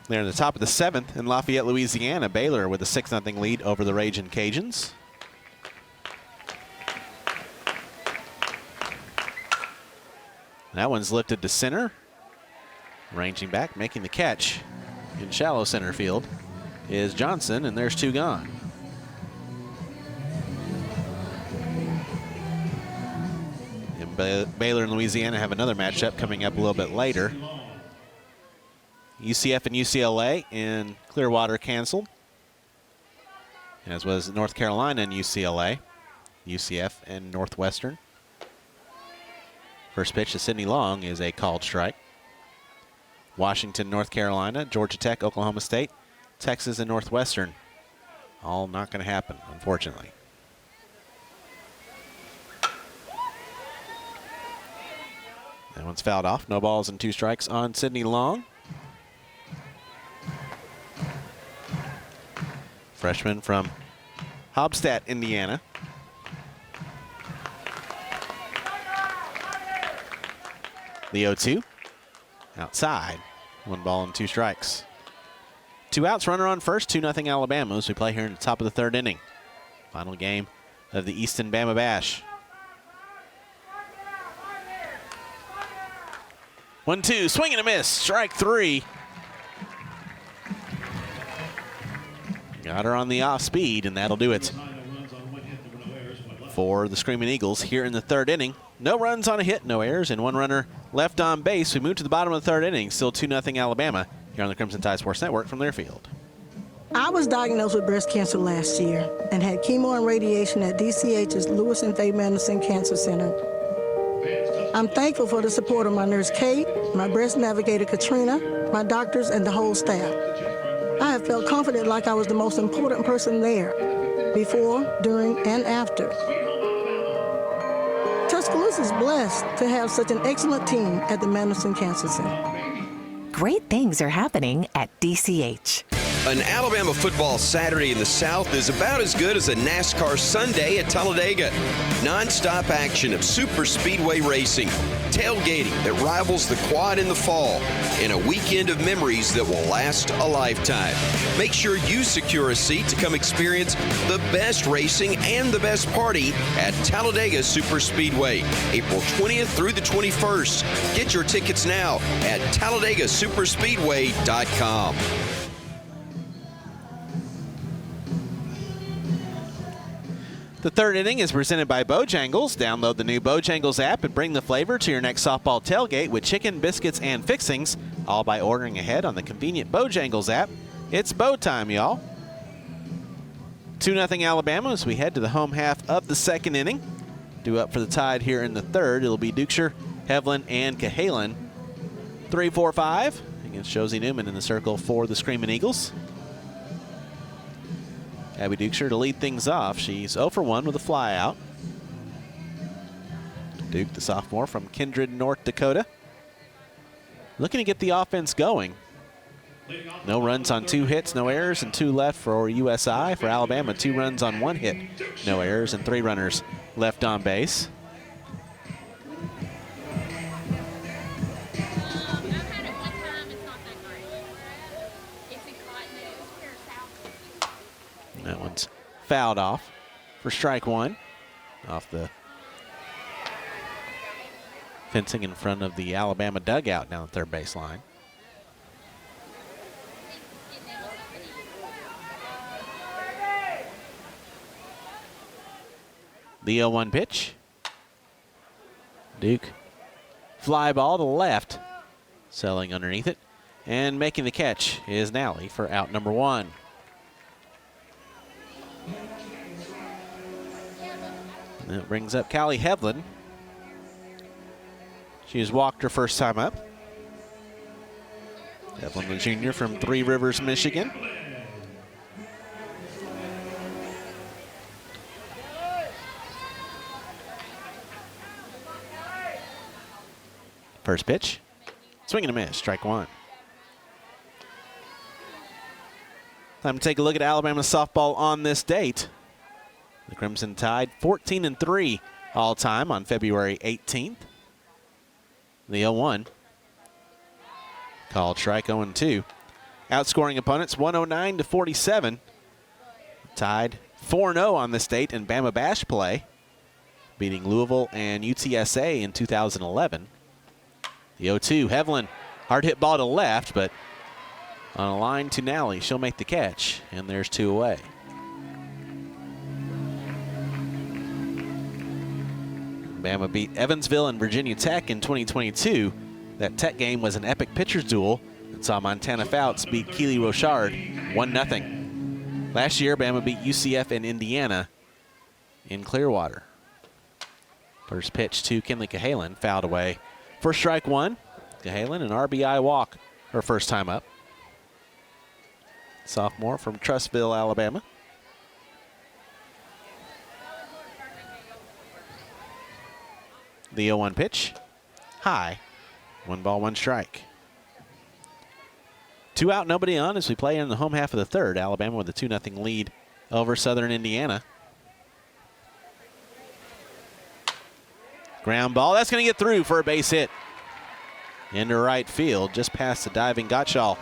[SPEAKER 1] They're in the top of the 7th in Lafayette, Louisiana. Baylor with a 6-0 lead over the Ragin' Cajuns. That one's lifted to center. Ranging back, making the catch in shallow center field is Johnson, and there's 2 gone. And Baylor and Louisiana have another matchup coming up a little bit later. UCF and UCLA in Clearwater canceled, as was North Carolina and UCLA. UCF and Northwestern. First pitch to Sidney Long is a called strike. Washington, North Carolina, Georgia Tech, Oklahoma State, Texas, and Northwestern. All not going to happen, unfortunately. That one's fouled off. No balls and 2 strikes on Sidney Long. Freshman from Hobstadt, Indiana. The 0-2. Outside. 1 ball and 2 strikes. 2 outs, runner on first, 2-0 Alabama as we play here in the top of the 3rd inning. Final game of the Easton Bama Bash. 1-2, swing and a miss, strike 3. Got her on the off speed, and that'll do it for the Screaming Eagles here in the 3rd inning. No runs on a hit, no errors, and 1 runner left on base. We move to the bottom of the 3rd inning, still 2-0 Alabama here on the Crimson Tide Sports Network from Learfield.
[SPEAKER 20] I was diagnosed with breast cancer last year and had chemo and radiation at DCH's Lewis and Faye Madison Cancer Center. I'm thankful for the support of my nurse Kate, my breast navigator Katrina, my doctors, and the whole staff. I have felt confident like I was the most important person there, before, during, and after. Tuscaloosa is blessed to have such an excellent team at the Madison Cancer Center.
[SPEAKER 21] Great things are happening at DCH. An Alabama football Saturday in the South is about as good as a NASCAR Sunday at Talladega. Non-stop action of super speedway racing, tailgating that rivals the quad in the fall, and a weekend of memories that will last a lifetime. Make sure you secure a seat to come experience the best racing and the best party at Talladega Super Speedway, April 20th through the 21st. Get your tickets now at TalladagaSuperspeedway.com.
[SPEAKER 1] The third inning is presented by Bojangles. Download the new Bojangles app and bring the flavor to your next softball tailgate with chicken, biscuits, and fixings, all by ordering ahead on the convenient Bojangles app. It's Bo time, y'all. 2-0 Alabama as we head to the home half of the second inning. Due up for the Tide here in the third. It'll be Dukeshire, Hevlin, and Cahalan. 3-4-5 against Josie Newman in the circle for the Screaming Eagles. Abby Dukeshire to lead things off. She's 0 for 1 with a fly out. Duke, the sophomore from Kindred, North Dakota. Looking to get the offense going. No runs on 2 hits, no errors, and 2 left for USI. For Alabama, 2 runs on 1 hit, no errors, and 3 runners left on base. That one's fouled off for strike 1 off the fencing in front of the Alabama dugout down the third baseline. The 0-1 pitch. Duke fly ball to left, selling underneath it, and making the catch is Nally for out number 1. That brings up Callie Hevlin. She has walked her first time up. Hevlin, the junior from Three Rivers, Michigan. First pitch. Swing and a miss, strike 1. Time to take a look at Alabama softball on this date. The Crimson Tide 14-3 all-time on February 18th. The 0-1. Called strike 0-2. Outscoring opponents 109-47. Tide 4-0 on this date in Bama Bash play, beating Louisville and UTSA in 2011. The 0-2, Hevlin, hard hit ball to left, but on a line to Nally, she'll make the catch, and there's 2 away. Bama beat Evansville and Virginia Tech in 2022. That Tech game was an epic pitchers duel that saw Montana Fouts beat Keely Rochard 1-0. Last year, Bama beat UCF and Indiana in Clearwater. First pitch to Kinley Cahalan, fouled away. First strike 1. Cahalan, an RBI walk her first time up. Sophomore from Trussville, Alabama. The 0-1 pitch, high, 1 ball, 1 strike. 2 out, nobody on as we play in the home half of the third. Alabama with a 2-0 lead over Southern Indiana. Ground ball, that's going to get through for a base hit. Into right field, just past the diving Gottschall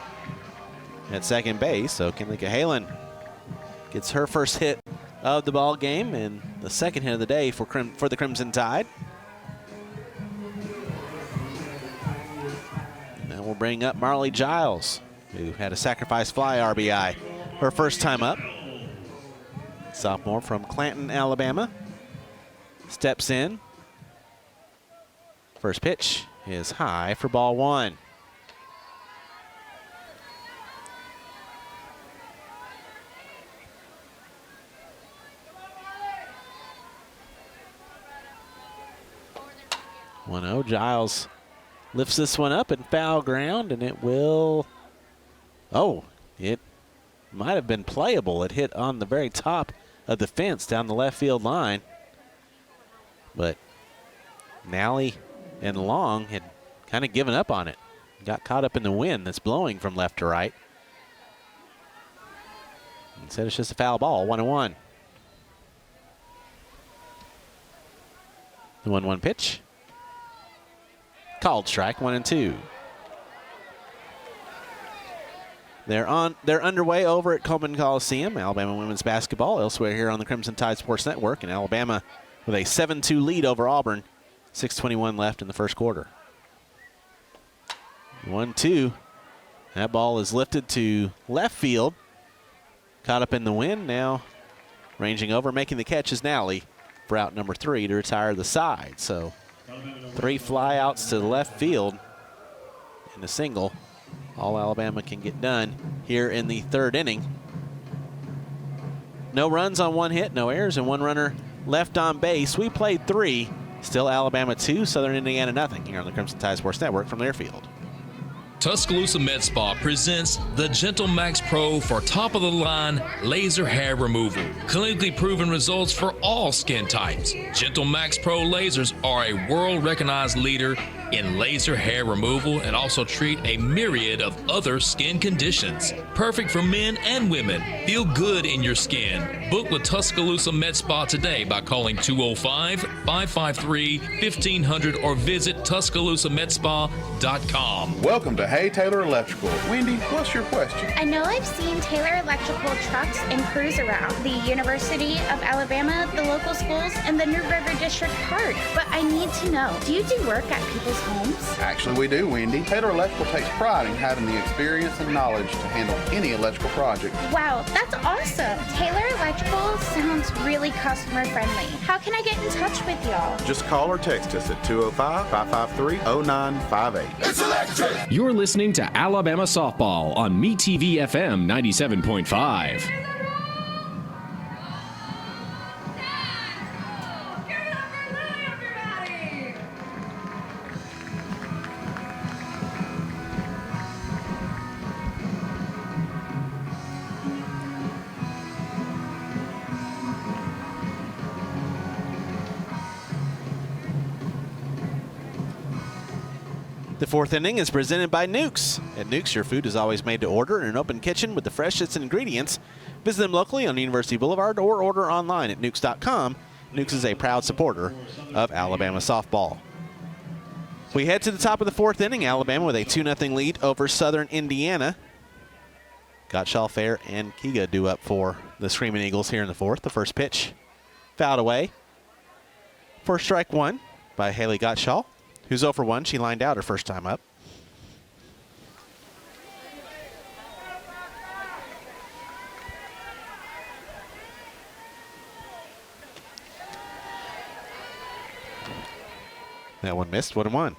[SPEAKER 1] at second base. So Kinley Cahalan gets her first hit of the ball game and the second hit of the day for the Crimson Tide. And we'll bring up Marley Giles, who had a sacrifice fly RBI her first time up. Sophomore from Clanton, Alabama. Steps in. First pitch is high for ball 1. Giles lifts this one up and foul ground, and it will, it might have been playable. It hit on the very top of the fence down the left field line. But Nally and Long had kind of given up on it. Got caught up in the wind that's blowing from left to right. Instead, it's just a foul ball, 1-1. The 1-1 pitch. Called strike, 1-2. They're underway over at Coleman Coliseum. Alabama women's basketball elsewhere here on the Crimson Tide Sports Network. And Alabama with a 7-2 lead over Auburn. 6:21 left in the first quarter. 1-2. That ball is lifted to left field. Caught up in the wind. Now ranging over, making the catch is Nally for out number 3 to retire the side. So 3 flyouts to the left field in a single. All Alabama can get done here in the 3rd inning. No runs on 1 hit, no errors, and 1 runner left on base. We played 3. Still Alabama 2, Southern Indiana nothing here on the Crimson Tide Sports Network from their field.
[SPEAKER 2] Tuscaloosa Med Spa presents the Gentle Max Pro for top-of-the-line laser hair removal. Clinically proven results for all skin types. Gentle Max Pro lasers are a world-recognized leader in laser hair removal and also treat a myriad of other skin conditions. Perfect for men and women. Feel good in your skin. Book with Tuscaloosa Med Spa today by calling 205-553-1500 or visit TuscaloosaMedSpa.com.
[SPEAKER 22] Welcome to Hey Taylor Electrical. Wendy, what's your question?
[SPEAKER 23] I know I've seen Taylor Electrical trucks and crews around the University of Alabama, the local schools, and the New River District Park. But I need to know, do you do work at people's homes?
[SPEAKER 22] Actually, we do, Wendy. Taylor Electrical takes pride in having the experience and knowledge to handle any electrical project.
[SPEAKER 23] Wow, that's awesome. Taylor Electrical sounds really customer friendly. How can I get in touch with y'all?
[SPEAKER 22] Just call or text us at 205-553-0958. It's electric!
[SPEAKER 9] You're listening to Alabama Softball on MeTV FM 97.5.
[SPEAKER 1] The 4th inning is presented by Nukes. At Nukes, your food is always made to order in an open kitchen with the freshest ingredients. Visit them locally on University Boulevard or order online at nukes.com. Nukes is a proud supporter of Alabama softball. We head to the top of the 4th inning. Alabama with a 2-0 lead over Southern Indiana. Gottschall, Fair, and Kiga due up for the Screaming Eagles here in the 4th. The first pitch fouled away for strike 1 by Haley Gottschall, who's 0 for 1. She lined out her first time up. That one missed, 1-1.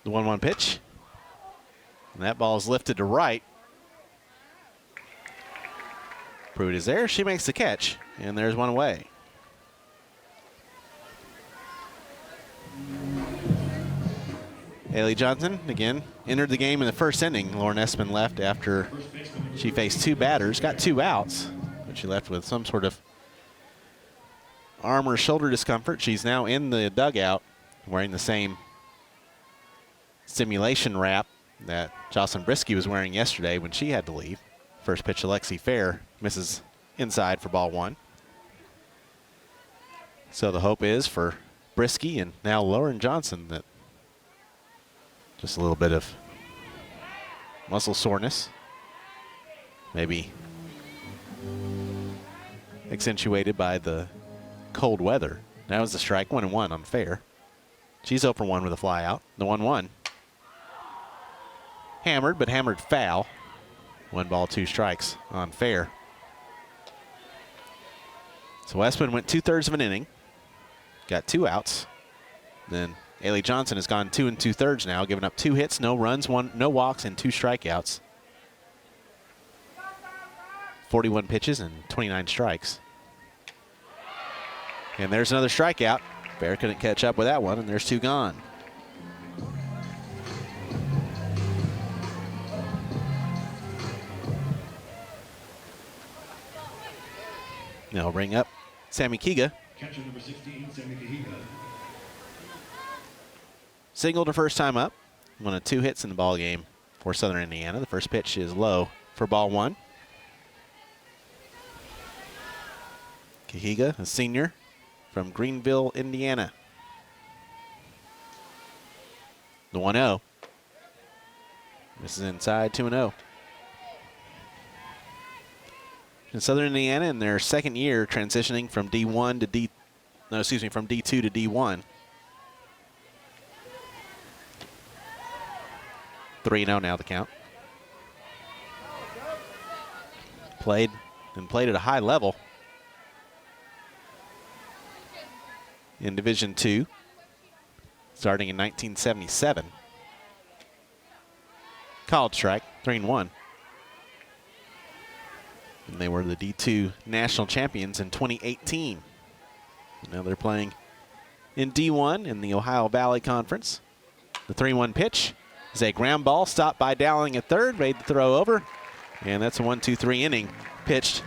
[SPEAKER 1] The 1-1 pitch. And that ball is lifted to right. Pruitt is there. She makes the catch, and there's one away. Haley Johnson, again, entered the game in the first inning. Lauren Espin left after she faced 2 batters, got 2 outs, but she left with some sort of arm or shoulder discomfort. She's now in the dugout wearing the same simulation wrap that Jocelyn Brisky was wearing yesterday when she had to leave. First pitch, Alexi Fair misses inside for ball 1. So the hope is for Brisky and now Lauren Johnson that just a little bit of muscle soreness, maybe accentuated by the cold weather. That was the strike, 1-1 on Fair. She's 0 for 1 with a fly out. The 1-1. Hammered, but hammered foul. 1 ball, 2 strikes on Fair. So Espin went 2/3 of an inning, got 2 outs. Then Haley Johnson has gone 2 2/3 now, giving up 2 hits, no runs, no walks, and 2 strikeouts. 41 pitches and 29 strikes. And there's another strikeout. Fair couldn't catch up with that one, and there's 2 gone. Now ring up Sammy Kiga.
[SPEAKER 6] Catcher number 16, Sammy Kahiga.
[SPEAKER 1] singled her first time up. One of 2 hits in the ball game for Southern Indiana. The first pitch is low for ball 1. Cahiga, a senior from Greenville, Indiana. The 1-0. This is inside 2-0. In Southern Indiana in their second year transitioning from D2 to D1. 3-0 now the count. Played at a high level in Division II, starting in 1977. College strike, 3-1. And they were the D2 national champions in 2018. And now they're playing in D1 in the Ohio Valley Conference. The 3-1 pitch is a ground ball stopped by Dowling at third, made the throw over. And that's a 1-2-3 inning pitched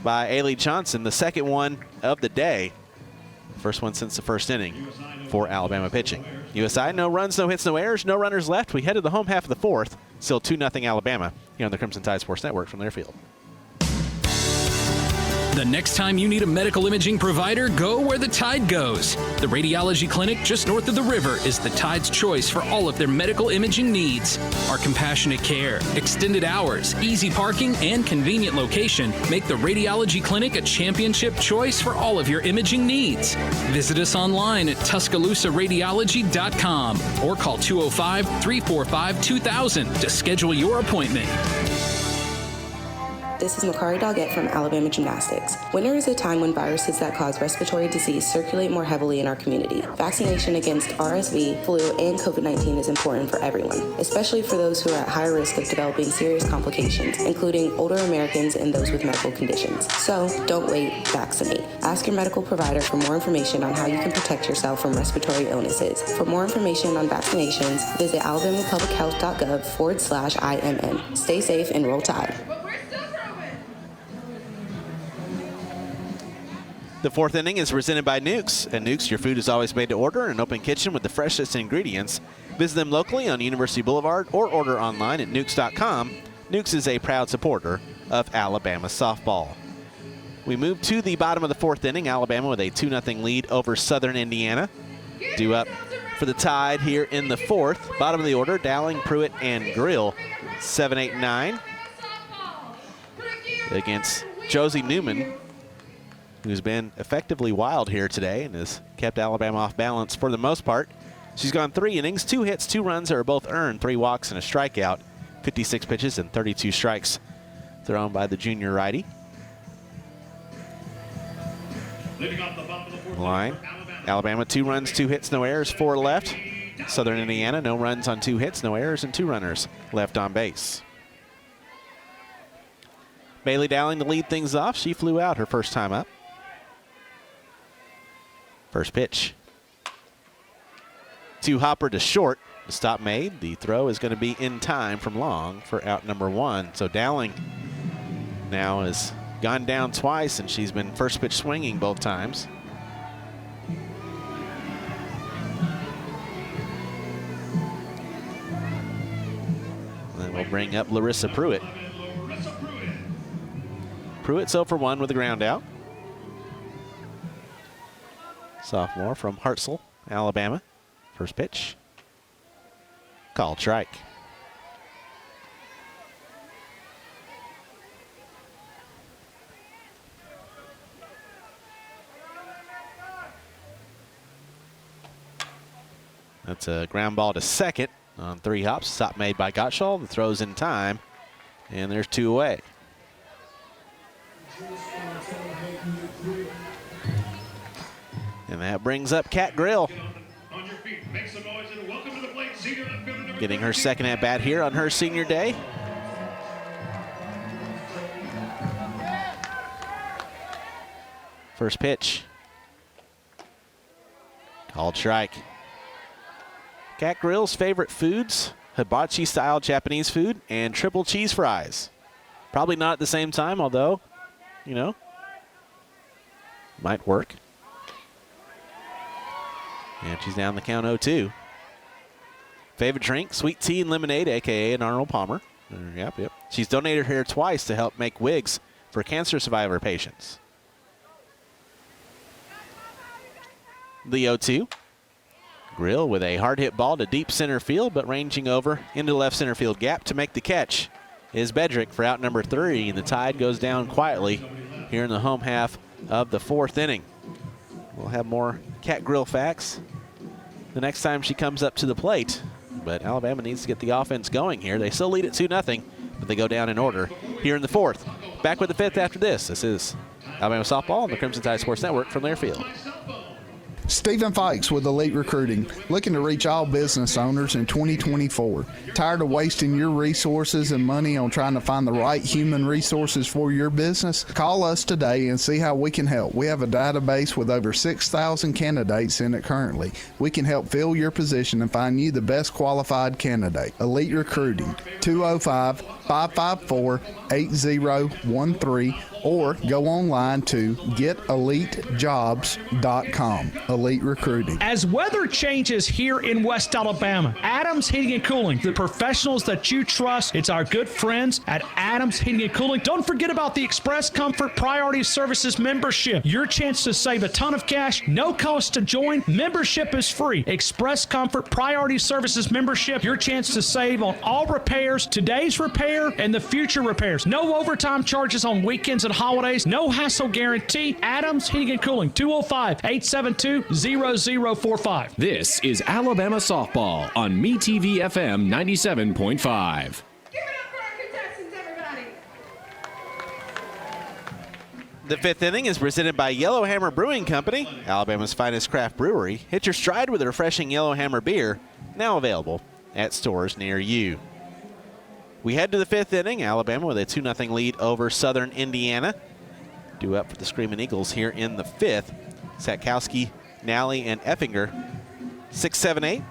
[SPEAKER 1] by Ailey Johnson, the second one of the day. First one since the first inning for Alabama pitching. USI, no runs, no hits, no errors, no runners left. We head to the home half of the fourth. Still 2-0 Alabama here on the Crimson Tide Sports Network from their field.
[SPEAKER 5] The next time you need a medical imaging provider, go where the Tide goes. The radiology clinic just north of the river is the Tide's choice for all of their medical imaging needs. Our compassionate care, extended hours, easy parking, and convenient location make the radiology clinic a championship choice for all of your imaging needs. Visit us online at TuscaloosaRadiology.com or call 205-345-2000 to schedule your appointment.
[SPEAKER 7] This is Makari Doggett from Alabama Gymnastics. Winter is a time when viruses that cause respiratory disease circulate more heavily in our community. Vaccination against RSV, flu, and COVID-19 is important for everyone, especially for those who are at higher risk of developing serious complications, including older Americans and those with medical conditions. So, don't wait, vaccinate. Ask your medical provider for more information on how you can protect yourself from respiratory illnesses. For more information on vaccinations, visit alabamapublichealth.gov/IMN. Stay safe and roll Tide.
[SPEAKER 1] The fourth inning is presented by Nukes. At Nukes, your food is always made to order in an open kitchen with the freshest ingredients. Visit them locally on University Boulevard or order online at nukes.com. Nukes is a proud supporter of Alabama softball. We move to the bottom of the fourth inning. Alabama with a 2-0 lead over Southern Indiana. Due up for the Tide here in the fourth. Bottom of the order, Dowling, Pruitt, and Grill. 7, 8, 9 against Josie Newman, who's been effectively wild here today and has kept Alabama off balance for the most part. She's gone 3 innings, 2 hits, 2 runs are both earned, 3 walks and a strikeout, 56 pitches and 32 strikes thrown by the junior righty. Line, Alabama 2 runs, 2 hits, no errors, 4 left. Southern Indiana, no runs on 2 hits, no errors, and 2 runners left on base. Bailey Dowling to lead things off. She flew out her first time up. First pitch. 2 hopper to short. The stop made. The throw is going to be in time from long for out number 1. So Dowling now has gone down twice, and she's been first pitch swinging both times. And then we'll bring up Larissa Pruitt. Pruitt's 0 for 1 with a ground out. Sophomore from Hartselle, Alabama. First pitch. Called strike. That's a ground ball to second on 3 hops. Stop made by Gottschall. The throw's in time, and there's 2 away. And that brings up Kat Grill. Getting her second at bat here on her senior day. First pitch. Called strike. Kat Grill's favorite foods: hibachi style Japanese food and triple cheese fries. Probably not at the same time, although, you know, might work. And she's down the count 0-2. Favorite drink, sweet tea and lemonade, a.k.a. an Arnold Palmer. Yep. She's donated her hair twice to help make wigs for cancer survivor patients. The 0-2. Grill with a hard hit ball to deep center field, but ranging over into the left center field gap to make the catch is Bedrick for out number 3, and the Tide goes down quietly here in the home half of the 4th inning. We'll have more Cat Grill facts the next time she comes up to the plate, but Alabama needs to get the offense going here. They still lead at 2-0, but they go down in order here in the 4th. Back with the 5th after this. This is Alabama Softball on the Crimson Tide Sports Network from their field.
[SPEAKER 3] Stephen Fikes with Elite Recruiting, looking to reach all business owners in 2024. Tired of wasting your resources and money on trying to find the right human resources for your business? Call us today and see how we can help. We have a database with over 6,000 candidates in it currently. We can help fill your position and find you the best qualified candidate. Elite Recruiting, 205-554-8013, or go online to getelitejobs.com. Elite Recruiting.
[SPEAKER 4] As weather changes here in West Alabama, Adams Heating and Cooling, the professionals that you trust, it's our good friends at Adams Heating and Cooling. Don't forget about the Express Comfort Priority Services membership. Your chance to save a ton of cash, no cost to join. Membership is free. Express Comfort Priority Services membership, your chance to save on all repairs, today's repair and the future repairs. No overtime charges on weekends and holidays, no hassle guarantee. Adams Heating and Cooling, 205-872-0045.
[SPEAKER 9] This is Alabama Softball on MeTV FM 97.5.
[SPEAKER 1] The 5th inning is presented by Yellowhammer Brewing Company, Alabama's finest craft brewery. Hit your stride with a refreshing Yellowhammer beer, now available at stores near you. We head to the 5th inning, Alabama with a 2-0 lead over Southern Indiana. Due up for the Screaming Eagles here in the 5th. Satkowski, Nally, and Effinger. 6, 7, 8.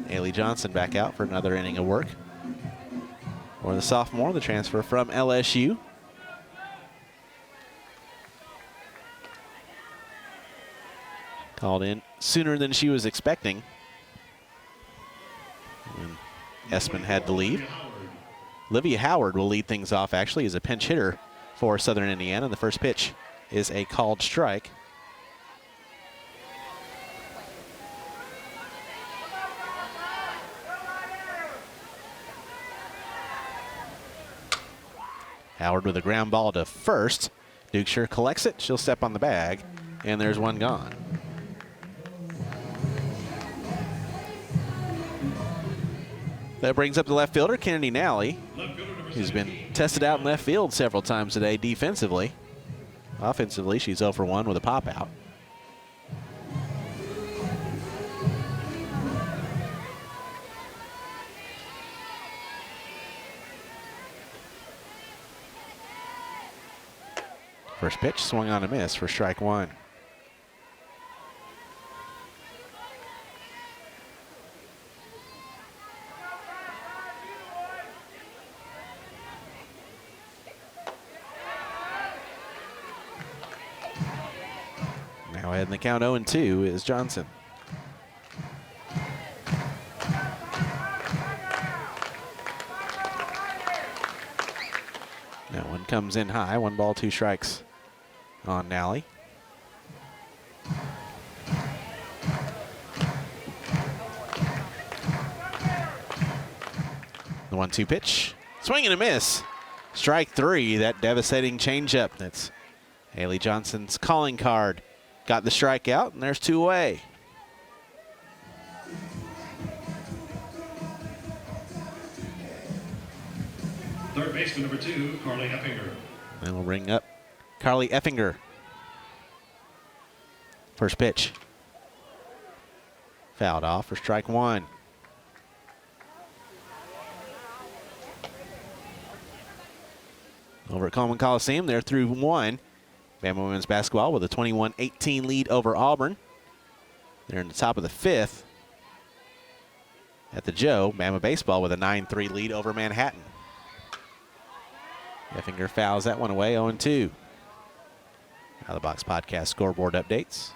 [SPEAKER 1] Ailey Johnson back out for another inning of work. For the sophomore, the transfer from LSU. Called in sooner than she was expecting. And Espin had to leave. Olivia Howard will lead things off, actually, as a pinch hitter for Southern Indiana. The first pitch is a called strike. Howard with a ground ball to first. Dukeshire collects it. She'll step on the bag, and there's one gone. That brings up the left fielder, Kennedy Nally, who's been tested out in left field several times today defensively. Offensively, she's 0 for 1 with a pop out. First pitch swung on a miss for strike 1. Now ahead in the count 0-2 is Johnson. That one comes in high. 1 ball, 2 strikes on Nally. The 1-2 pitch. Swing and a miss. Strike 3, that devastating changeup. That's Haley Johnson's calling card. Got the strikeout, and there's 2 away.
[SPEAKER 6] Third baseman number 2, Carly Effinger.
[SPEAKER 1] And we'll bring up Carly Effinger. First pitch. Fouled off for strike 1. Over at Coleman Coliseum, they're through 1. Bama women's basketball with a 21-18 lead over Auburn. They're in the top of the 5th. At the Joe, Bama baseball with a 9-3 lead over Manhattan. Effinger fouls that one away, 0-2. Out of the Box Podcast scoreboard updates.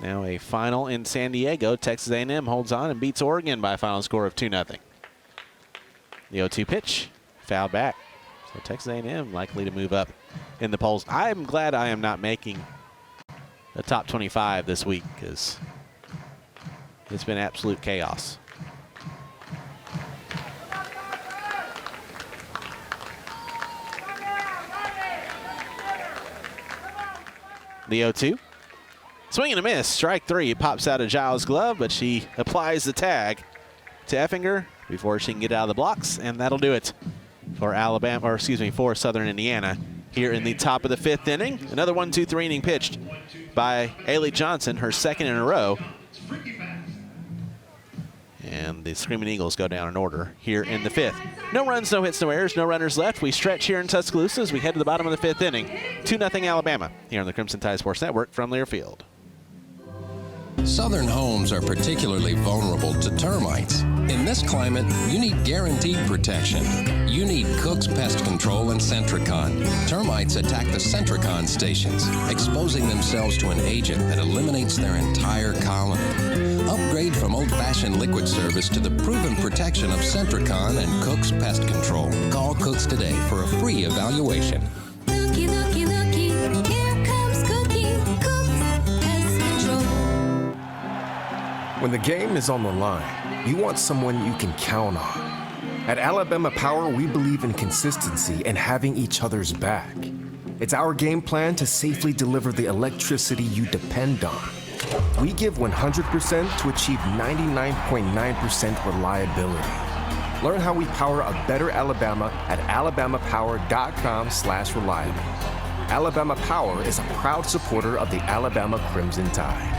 [SPEAKER 1] Now a final in San Diego. Texas A&M holds on and beats Oregon by a final score of 2-0. The 0-2 pitch, foul back. So Texas A&M likely to move up in the polls. I'm glad I am not making the top 25 this week because it's been absolute chaos. The 0-2. Swing and a miss. Strike three. It pops out of Giles' glove, but she applies the tag to Effinger before she can get out of the blocks, and that'll do it for for Southern Indiana here in the top of the 5th inning. Another 1-2-3 inning pitched by Ailey Johnson, her second in a row. And the Screaming Eagles go down in order here in the 5th. No runs, no hits, no errors, no runners left. We stretch here in Tuscaloosa as we head to the bottom of the 5th inning. 2-0 Alabama here on the Crimson Tide Sports Network from Learfield.
[SPEAKER 8] Southern homes are particularly vulnerable to termites. In this climate, you need guaranteed protection. You need Cook's Pest Control and Centricon. Termites attack the Centricon stations, exposing themselves to an agent that eliminates their entire colony. Upgrade from old-fashioned liquid service to the proven protection of Centricon and Cook's Pest Control. Call Cook's today for a free evaluation.
[SPEAKER 11] Looky, looky, looky, here comes Cookie, Cook's Pest Control.
[SPEAKER 12] When the game is on the line, you want someone you can count on. At Alabama Power, we believe in consistency and having each other's back. It's our game plan to safely deliver the electricity you depend on. We give 100% to achieve 99.9% reliability. Learn how we power a better Alabama at alabamapower.com/reliable. Alabama Power is a proud supporter of the Alabama Crimson Tide.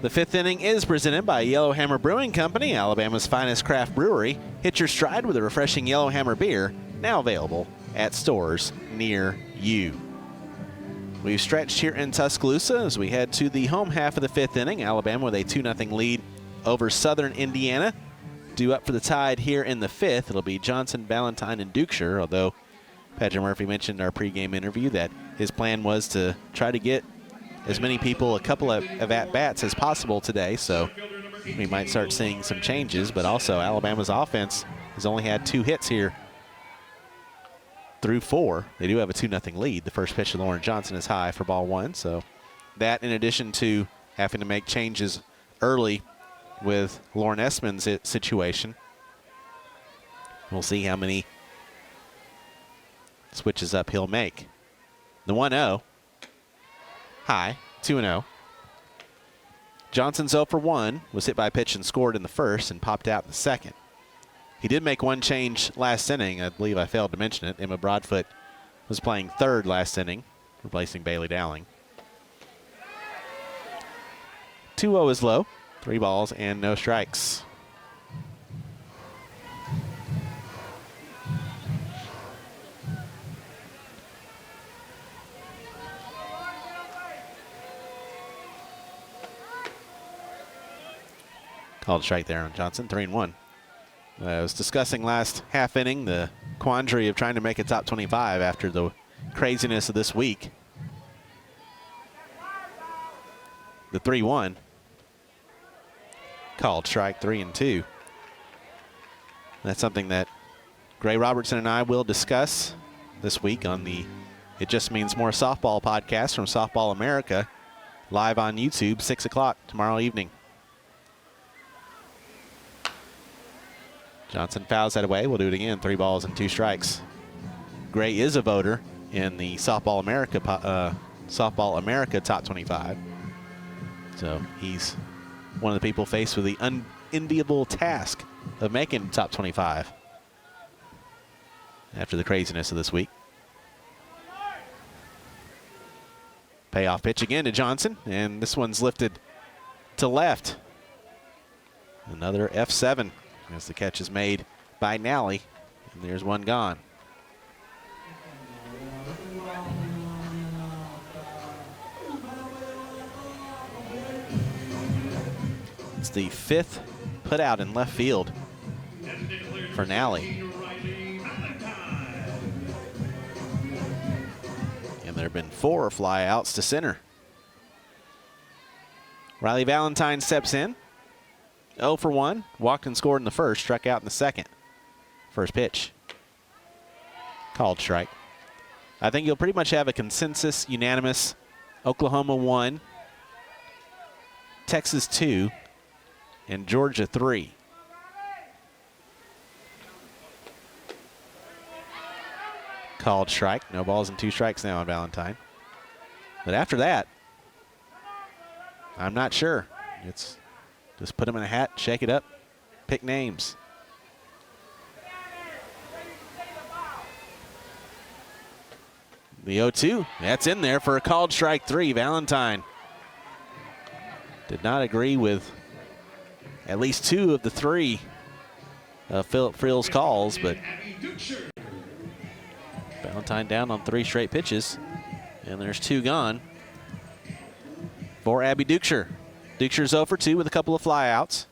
[SPEAKER 1] The 5th inning is presented by Yellowhammer Brewing Company, Alabama's finest craft brewery. Hit your stride with a refreshing Yellowhammer beer, now available at stores near you. We've stretched here in Tuscaloosa as we head to the home half of the 5th inning. Alabama with a 2-0 lead over Southern Indiana. Due up for the Tide here in the 5th. It'll be Johnson, Valentine, and Dukeshire, although Patrick Murphy mentioned in our pregame interview that his plan was to try to get as many people a couple of at-bats as possible today, so we might start seeing some changes. But also Alabama's offense has only had 2 hits here through 4. They do have a 2-0 lead. The first pitch to Lauren Johnson is high for ball 1, so that in addition to having to make changes early with Lauren Essman's situation, we'll see how many switches up he'll make. The 1-0. High, 2-0. Johnson's 0 for 1, was hit by a pitch and scored in the first and popped out in the second. He did make one change last inning. I believe I failed to mention it. Emma Broadfoot was playing third last inning, replacing Bailey Dowling. 2-0 is low. 3 balls and no strikes. Called strike there on Johnson, 3-1. I was discussing last half inning the quandary of trying to make a top 25 after the craziness of this week. The 3-1. Called strike 3-2. That's something that Gray Robertson and I will discuss this week on the It Just Means More Softball podcast from Softball America, live on YouTube, 6 o'clock tomorrow evening. Johnson fouls that away. We'll do it again. 3 balls and 2 strikes. Gray is a voter in the Softball America Top 25. So he's one of the people faced with the unenviable task of making Top 25 after the craziness of this week. Payoff pitch again to Johnson, and this one's lifted to left. Another F7. As the catch is made by Nally, and there's one gone. It's the 5th put out in left field for Nally. there have been 4 flyouts to center. Riley Valentine steps in. 0 for 1. Walked and scored in the first, struck out in the second. First pitch. Called strike. I think you'll pretty much have a consensus, unanimous Oklahoma 1, Texas 2, and Georgia 3. Called strike. No balls and 2 strikes now on Valentine. But after that, I'm not sure. It's just put them in a hat, shake it up, pick names. The 0-2, that's in there for a called strike 3. Valentine did not agree with at least 2 of the 3 Philip Frill's calls, but Valentine down on 3 straight pitches, and there's 2 gone for Abby Dukeshire. Dukeshire's 0 for 2 with a couple of flyouts.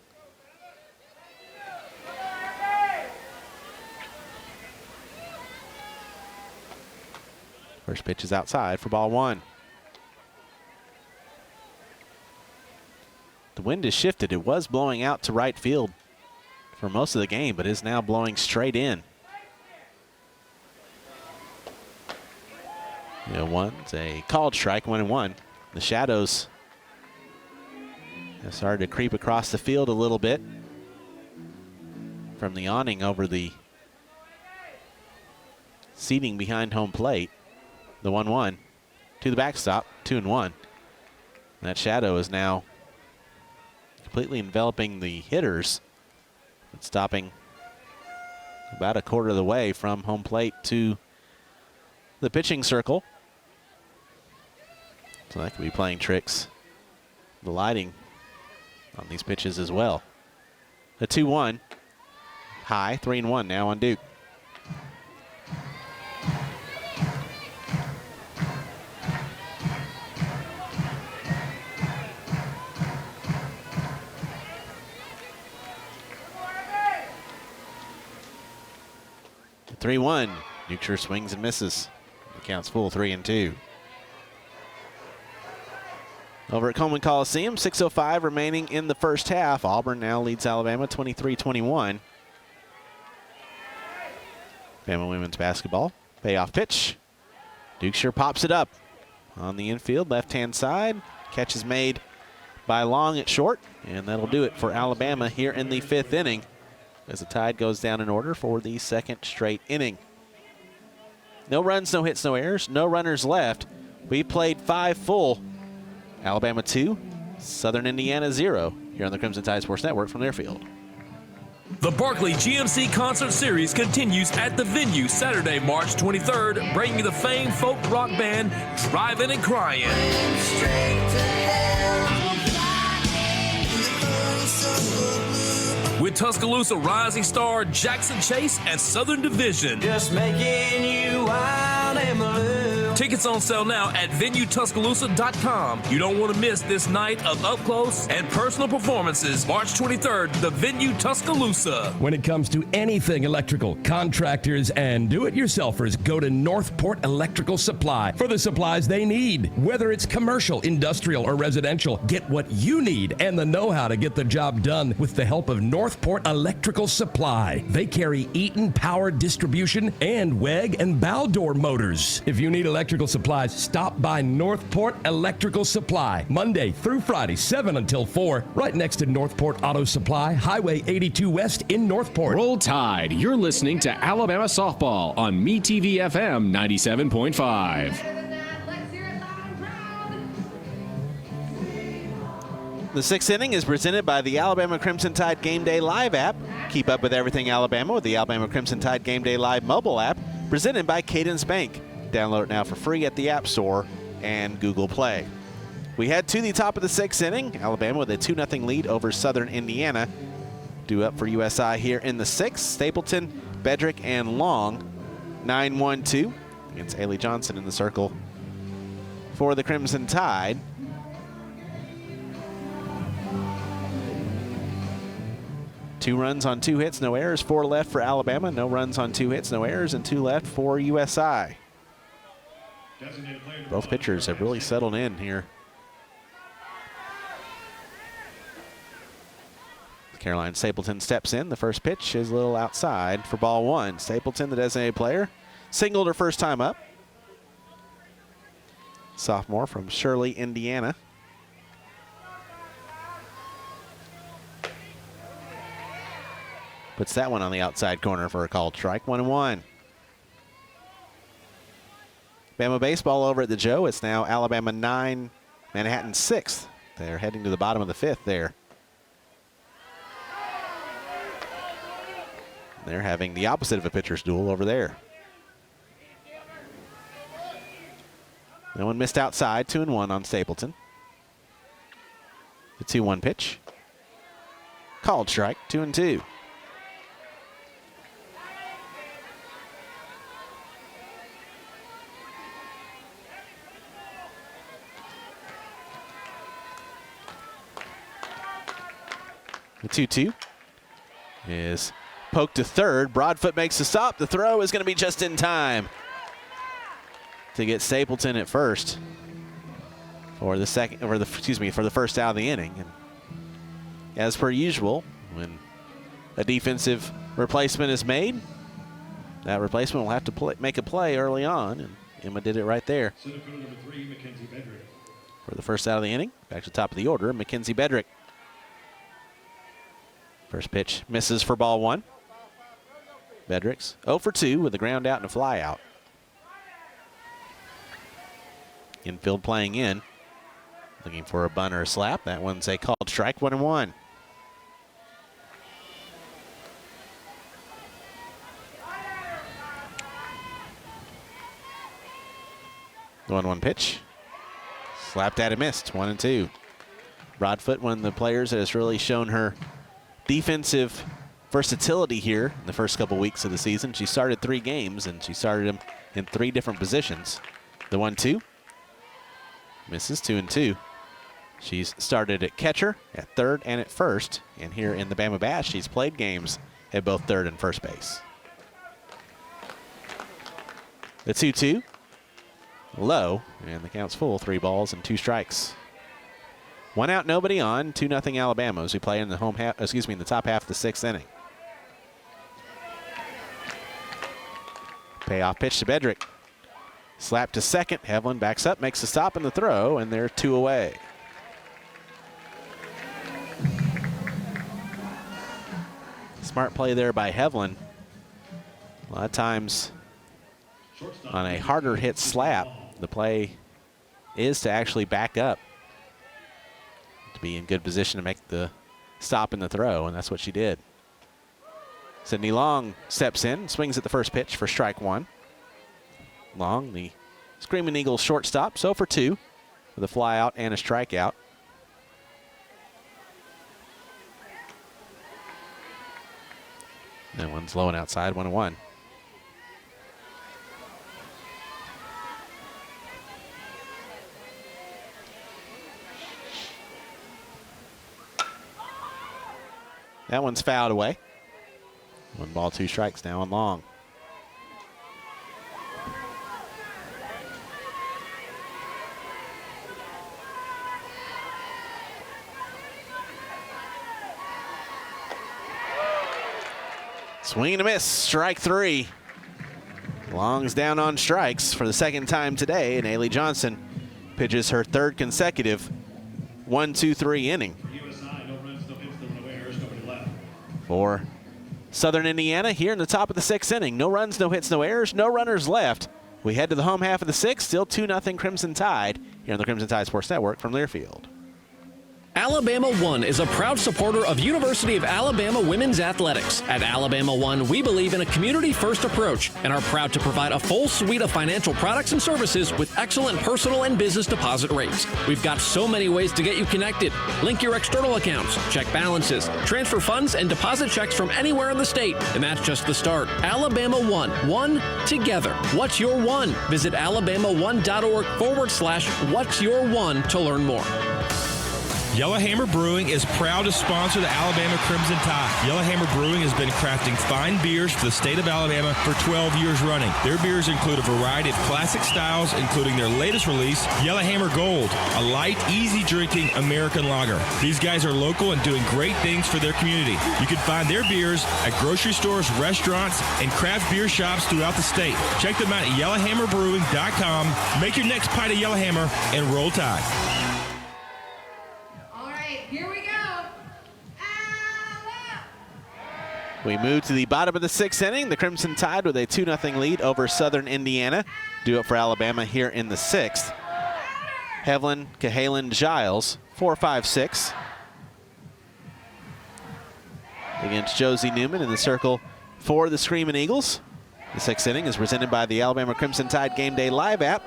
[SPEAKER 1] First pitch is outside for ball 1. The wind has shifted. It was blowing out to right field for most of the game, but is now blowing straight in. 1's a called strike, 1-1. The shadows have started to creep across the field a little bit from the awning over the seating behind home plate. The 1-1 to the backstop, 2-1. That shadow is now completely enveloping the hitters, but stopping about a quarter of the way from home plate to the pitching circle. So that could be playing tricks. The lighting on these pitches as well. The 2-1, high, 3-1 now on Duke. The 3-1, Dukeshire swings and misses. The count's full, 3-2. Over at Coleman Coliseum, 6:05 remaining in the first half. Auburn now leads Alabama 23-21. Bama women's basketball. Payoff pitch. Dukeshire pops it up on the infield, left-hand side. Catch is made by Long at short, and that'll do it for Alabama here in the 5th inning as the Tide goes down in order for the 2nd straight inning. No runs, no hits, no errors, no runners left. We played 5 full. Alabama 2, Southern Indiana 0 here on the Crimson Tide Sports Network from their field.
[SPEAKER 2] The Barkley GMC Concert Series continues at the venue Saturday, March 23rd, bringing you the famed folk rock band Drivin' and Crying. With Tuscaloosa rising star Jackson Chase and Southern Division.
[SPEAKER 10] Just making you wild and blue.
[SPEAKER 2] Tickets on sale now at venuetuscaloosa.com. You don't want to miss this night of up-close and personal performances. March 23rd, the Venue Tuscaloosa.
[SPEAKER 13] When it comes to anything electrical, contractors and do-it-yourselfers go to Northport Electrical Supply for the supplies they need. Whether it's commercial, industrial, or residential, get what you need and the know-how to get the job done with the help of Northport Electrical Supply. They carry Eaton Power Distribution and WEG and Baldor motors. If you need electrical supplies, stop by Northport Electrical Supply, Monday through Friday, 7 until 4, right next to Northport Auto Supply, Highway 82 West in Northport.
[SPEAKER 9] Roll Tide. You're listening to Alabama Softball on MeTV FM 97.5.
[SPEAKER 1] The 6th inning is presented by the Alabama Crimson Tide Game Day Live app. Keep up with everything Alabama with the Alabama Crimson Tide Game Day Live mobile app, presented by Cadence Bank. Download it now for free at the App Store and Google Play. We head to the top of the 6th inning. Alabama with a 2-0 lead over Southern Indiana. Due up for USI here in the 6th. Stapleton, Bedrick, and Long. 9-1-2 against Ailey Johnson in the circle for the Crimson Tide. Two runs on 2 hits, no errors, 4 left for Alabama. No runs on 2 hits, no errors, and 2 left for USI. Both pitchers have really settled in here. Caroline Stapleton steps in. The first pitch is a little outside for ball one. Stapleton, the designated player, singled her first time up. Sophomore from Shirley, Indiana. Puts that one on the outside corner for a called strike. 1-1. Bama baseball over at the Joe. It's now Alabama 9, Manhattan 6. They're heading to the bottom of the fifth there. They're having the opposite of a pitcher's duel over there. That one missed outside, 2-1 on Stapleton. The 2-1 pitch. Called strike, 2-2. The 2-2 is poked to third. Broadfoot makes the stop. The throw is going to be just in time to get Stapleton at first for the first out of the inning. And as per usual, when a defensive replacement is made, that replacement will have to make a play early on, and Emma did it right there. For the first out of the inning, back to the top of the order, Mackenzie Bedrick. First pitch misses for ball one. Bedricks 0 for 2 with a ground out and a fly out. Infield playing in. Looking for a bunt or a slap. That one's a called strike, 1-1. The 1-1 pitch. Slapped at and missed, 1-2. Broadfoot, one of the players that has really shown her defensive versatility here in the first couple weeks of the season. She started 3 games, and she started them in 3 different positions. The 1-2 misses, 2-2. She's started at catcher, at third, and at first. And here in the Bama Bash, she's played games at both third and first base. The 2-2 low, and the count's full. 3 balls and 2 strikes. 1 out, nobody on. 2-0 Alabama as we play in the in the top half of the 6th inning. Payoff pitch to Bedrick. Slap to second. Hevlin backs up, makes the stop in the throw, and they're 2 away. Smart play there by Hevlin. A lot of times on a harder hit slap, the play is to actually back up to be in good position to make the stop in the throw, and that's what she did. Sydney Long steps in, swings at the first pitch for strike 1. Long, the Screaming Eagles shortstop, 0 for 2 with a fly out and a strikeout. That one's low and outside, 1-1. That one's fouled away. 1 ball, 2 strikes now on Long. Swing and a miss, strike 3. Long's down on strikes for the second time today, and Ailey Johnson pitches her 3rd consecutive 1-2-3 inning. For Southern Indiana here in the top of the 6th inning. No runs, no hits, no errors, no runners left. We head to the home half of the 6th, still 2-0 Crimson Tide here on the Crimson Tide Sports Network from Learfield.
[SPEAKER 5] Alabama One is a proud supporter of University of Alabama women's athletics. At Alabama One, we believe in a community-first approach and are proud to provide a full suite of financial products and services with excellent personal and business deposit rates. We've got so many ways to get you connected. Link your external accounts, check balances, transfer funds, and deposit checks from anywhere in the state. And that's just the start. Alabama One. One together. What's your one? Visit alabama1.org/what's your one to learn more.
[SPEAKER 14] Yellowhammer Brewing is proud to sponsor the Alabama Crimson Tide. Yellowhammer Brewing has been crafting fine beers for the state of Alabama for 12 years running. Their beers include a variety of classic styles, including their latest release, Yellowhammer Gold, a light, easy-drinking American lager. These guys are local and doing great things for their community. You can find their beers at grocery stores, restaurants, and craft beer shops throughout the state. Check them out at yellowhammerbrewing.com. Make your next pint of Yellowhammer and roll Tide.
[SPEAKER 11] All right, here we go.
[SPEAKER 1] We move to the bottom of the 6th inning. The Crimson Tide with a 2-0 lead over Southern Indiana. Do it for Alabama here in the 6th. Hevlin, Cahalan, Giles, 4-5-6. Against Josie Newman in the circle for the Screamin' Eagles. The 6th inning is presented by the Alabama Crimson Tide Game Day Live app.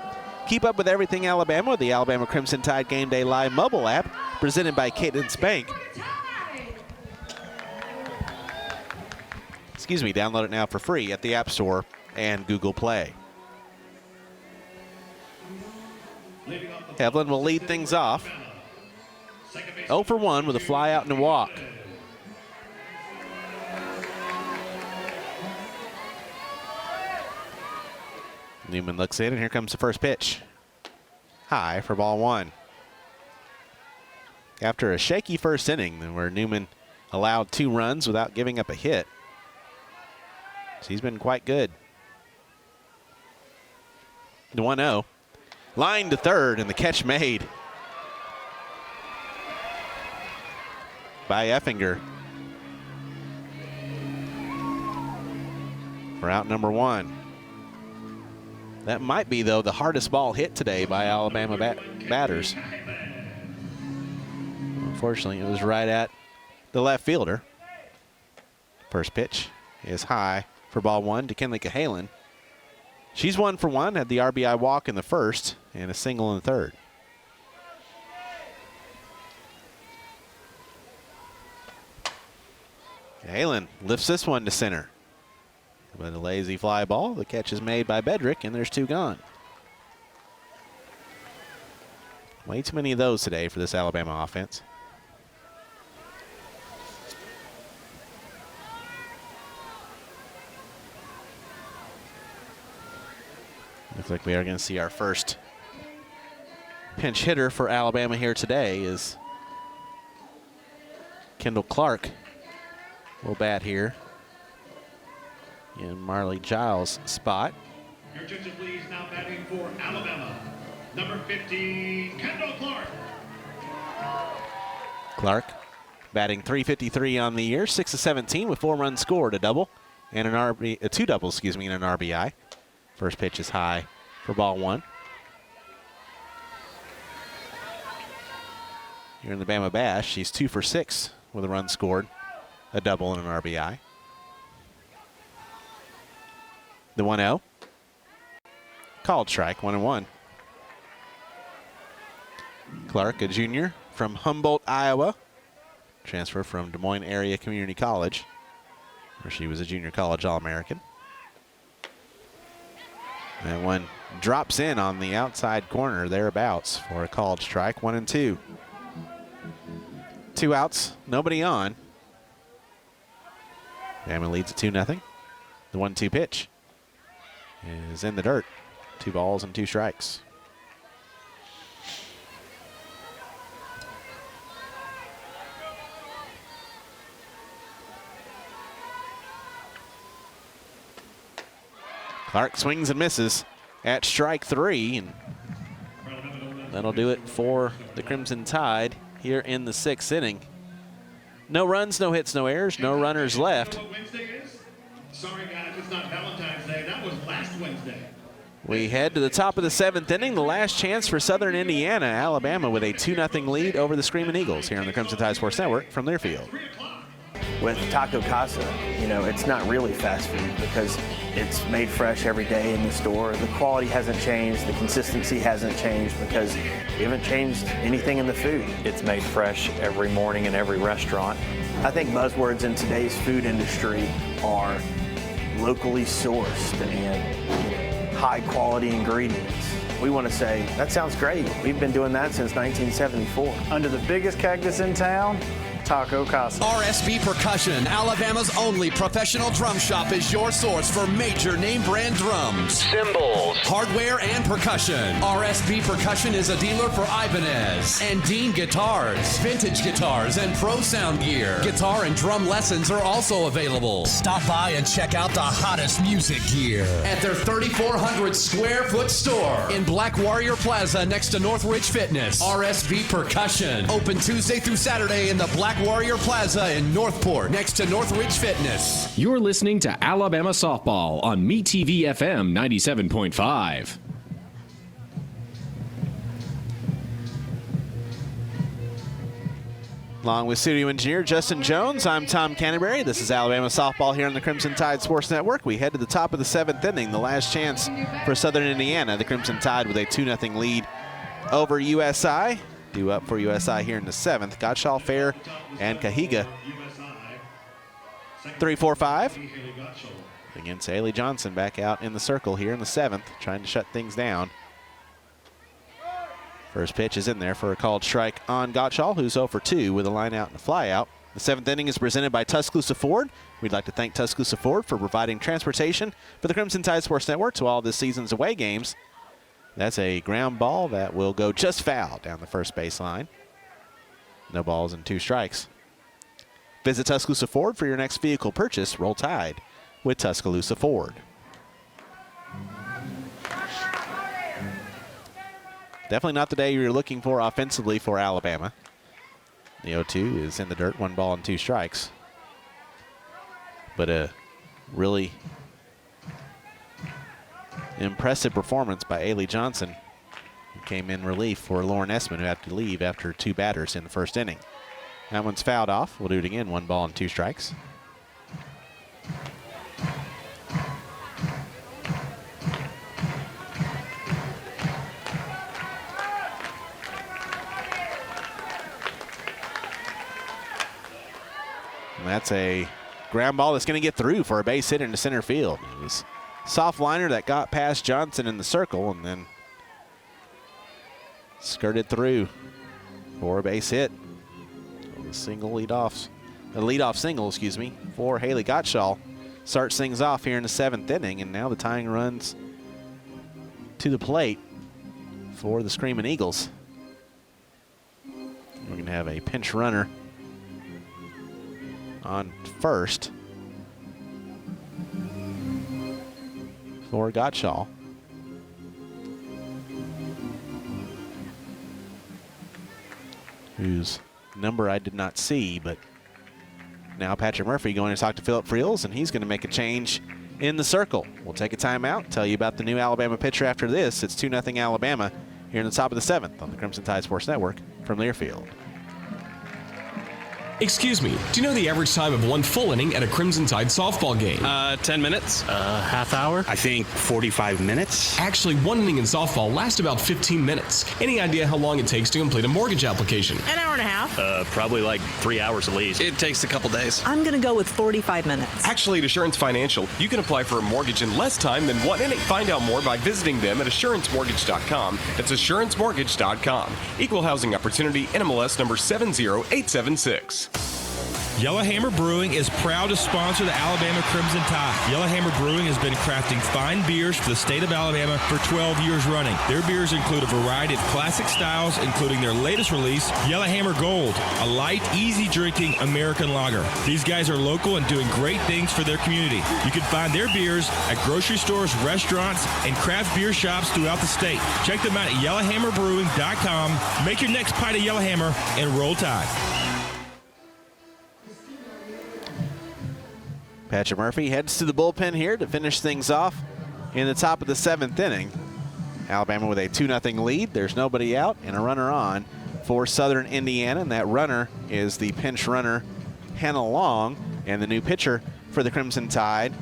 [SPEAKER 1] Keep up with everything Alabama with the Alabama Crimson Tide Game Day Live mobile app, presented by Cadence Bank. Excuse me, download it now for free at the App Store and Google Play. Hevlin will lead things off. 0 for 1 with a fly out and a walk. Newman looks in, and here comes the first pitch. High for ball 1. After a shaky first inning where Newman allowed 2 runs without giving up a hit, so he's been quite good. The 1-0. Line to third, and the catch made by Effinger for out number 1. That might be, though, the hardest ball hit today by Alabama batters. Unfortunately, it was right at the left fielder. First pitch is high for ball 1 to Kinley Cahalan. She's 1 for 1, had the RBI walk in the first and a single in the third. Cahalan lifts this one to center. With a lazy fly ball, the catch is made by Bedrick, and there's 2 gone. Way too many of those today for this Alabama offense. Looks like we are going to see our first pinch hitter for Alabama here today is Kendall Clark. Will bat here in Marley Giles' spot.
[SPEAKER 6] Your attention, please. Now batting for Alabama, number 50, Kendall Clark.
[SPEAKER 1] Clark batting .353 on the year, 6 of 17 with 4 runs scored, a double and an 2 doubles, and an RBI. First pitch is high for ball 1. Here in the Bama Bash, she's 2 for 6 with a run scored, a double and an RBI. The 1-0. Called strike, 1-1. Clark, a junior from Humboldt, Iowa. Transfer from Des Moines Area Community College, where she was a junior college All-American. That one drops in on the outside corner thereabouts for a called strike, 1-2. 2 outs, nobody on. Bama leads at 2-0. The 1-2 pitch is in the dirt. 2 balls and 2 strikes. Clark swings and misses at strike 3, and that'll do it for the Crimson Tide here in the 6th inning. No runs, no hits, no errors, no runners left.
[SPEAKER 6] Sorry, guys, it's not Valentine's Day. That was last Wednesday.
[SPEAKER 1] We head to the top of the 7th inning, the last chance for Southern Indiana. Alabama with a 2-0 lead over the Screamin' Eagles here on the Crimson Tide Sports Network from their field.
[SPEAKER 16] With Taco Casa, it's not really fast food because it's made fresh every day in the store. The quality hasn't changed, the consistency hasn't changed because we haven't changed anything in the food.
[SPEAKER 18] It's made fresh every morning in every restaurant.
[SPEAKER 16] I think buzzwords in today's food industry are locally sourced and high quality ingredients. we want to say, that sounds great. We've been doing that since 1974.
[SPEAKER 15] Under the biggest cactus in town, Taco Casa.
[SPEAKER 17] RSB Percussion, Alabama's only professional drum shop, is your source for major name brand drums, cymbals, hardware, and percussion. RSB Percussion is a dealer for Ibanez and Dean Guitars, vintage guitars, and pro sound gear. Guitar and drum lessons are also available. Stop by and check out the hottest music gear at their 3,400 square foot store in Black Warrior Plaza next to Northridge Fitness. RSB Percussion, open Tuesday through Saturday in the Black Warrior Plaza in Northport, next to Northridge Fitness.
[SPEAKER 9] You're listening to Alabama Softball on MeTV FM 97.5.
[SPEAKER 1] Along with studio engineer Justin Jones, I'm Tom Canterbury. This is Alabama Softball here on the Crimson Tide Sports Network. We head to the top of the 7th inning, the last chance for Southern Indiana. The Crimson Tide with a 2-0 lead over USI. Due up for USI here in the 7th. Gottschall, Fair, and Cahiga. 3-4-5. Against Haley Johnson back out in the circle here in the 7th, trying to shut things down. First pitch is in there for a called strike on Gottschall, who's 0 for 2 with a line out and a fly out. The 7th inning is presented by Tuscaloosa Ford. We'd like to thank Tuscaloosa Ford for providing transportation for the Crimson Tide Sports Network to all this season's away games. That's a ground ball that will go just foul down the first baseline. No balls and 2 strikes. Visit Tuscaloosa Ford for your next vehicle purchase. Roll Tide with Tuscaloosa Ford. Definitely not the day you're looking for offensively for Alabama. The 0-2 is in the dirt, 1 ball and 2 strikes. But a really impressive performance by Haley Johnson, who came in relief for Lauren Essman, who had to leave after 2 batters in the first inning. That one's fouled off. We'll do it again, 1 ball and 2 strikes. And that's a ground ball that's going to get through for a base hit into center field. It was soft liner that got past Johnson in the circle and then skirted through for a base hit. A leadoff single, for Haley Gottschall. Starts things off here in the 7th inning, and now the tying runs to the plate for the Screaming Eagles. We're going to have a pinch runner on first for Gottschall. Whose number I did not see, but now Patrick Murphy going to talk to Philip Friels, and he's going to make a change in the circle. We'll take a timeout, tell you about the new Alabama pitcher after this. It's 2-0 Alabama here in the top of the 7th on the Crimson Tide Sports Network from Learfield.
[SPEAKER 19] Excuse me, do you know the average time of one full inning at a Crimson Tide softball game?
[SPEAKER 24] 10 minutes. Half hour? I think 45 minutes.
[SPEAKER 19] Actually, one inning in softball lasts about 15 minutes. Any idea how long it takes to complete a mortgage application?
[SPEAKER 25] An hour and a half.
[SPEAKER 24] Probably like 3 hours at least.
[SPEAKER 25] It takes a couple days. I'm going to go with 45 minutes.
[SPEAKER 19] Actually, at Assurance Financial, you can apply for a mortgage in less time than one inning. Find out more by visiting them at assurancemortgage.com. That's assurancemortgage.com. Equal Housing Opportunity, NMLS number 70876.
[SPEAKER 14] Yellowhammer Brewing is proud to sponsor the Alabama Crimson Tide. Yellowhammer Brewing has been crafting fine beers for the state of Alabama for 12 years running. Their beers include a variety of classic styles, including their latest release, Yellowhammer Gold, a light, easy-drinking American lager. These guys are local and doing great things for their community. You can find their beers at grocery stores, restaurants, and craft beer shops throughout the state. Check them out at yellowhammerbrewing.com. Make your next pint of Yellowhammer and roll Tide.
[SPEAKER 1] Patrick Murphy heads to the bullpen here to finish things off in the top of the 7th inning. Alabama with a 2-0 lead. There's nobody out and a runner on for Southern Indiana, and that runner is the pinch runner, Hannah Long, and the new pitcher for the Crimson Tide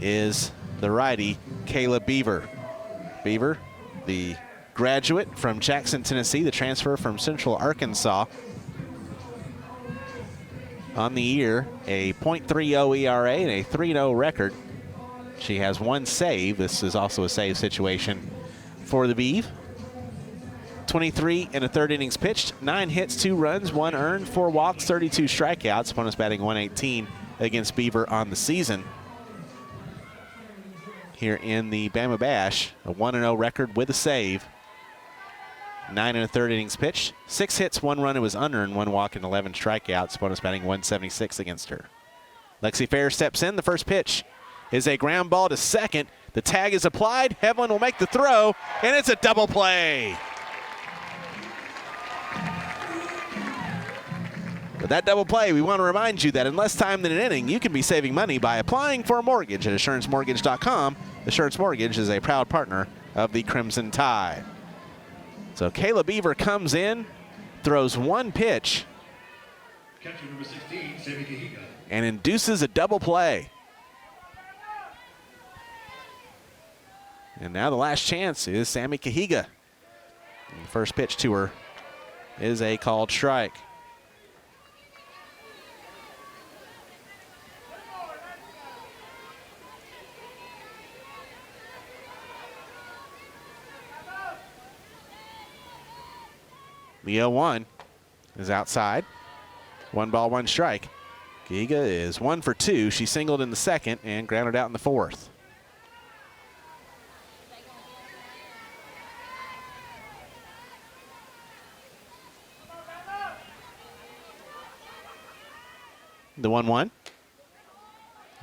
[SPEAKER 1] is the righty, Kayla Beaver. Beaver, the graduate from Jackson, Tennessee, the transfer from Central Arkansas. On the year, a .30 ERA and a 3-0 record. She has 1 save. This is also a save situation for the Beeve. 23 and a third innings pitched, 9 hits, 2 runs, 1 earned, 4 walks, 32 strikeouts. Opponents batting 118 against Beaver on the season. Here in the Bama Bash, a 1-0 record with a save. 9 and a third innings pitched, 6 hits, 1 run. It was unearned, 1 walk, and 11 strikeouts. Opponents batting 176 against her. Lexi Fair steps in. The first pitch is a ground ball to second. The tag is applied. Hevlin will make the throw, and it's a double play. With that double play, we want to remind you that in less time than an inning, you can be saving money by applying for a mortgage at AssuranceMortgage.com. Assurance Mortgage is a proud partner of the Crimson Tide. So Kayla Beaver comes in, throws 1 pitch,
[SPEAKER 6] Catcher number 16, Sammy Cahiga.
[SPEAKER 1] and induces a double play. And now the last chance is Sammy Cahiga. And the first pitch to her is a called strike. The 0-1 is outside. 1 ball, 1 strike. Cahiga is 1 for 2. She singled in the second and grounded out in the fourth. The 1-1.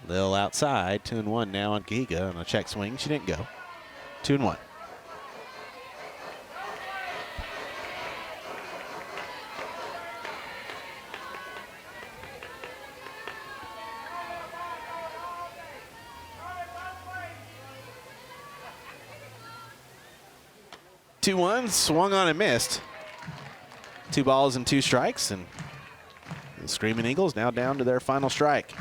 [SPEAKER 1] Lil outside. 2-1 now on Cahiga on a check swing. She didn't go. 2-1. Two ones, swung on and missed. 2 balls and 2 strikes, and the Screaming Eagles now down to their final strike.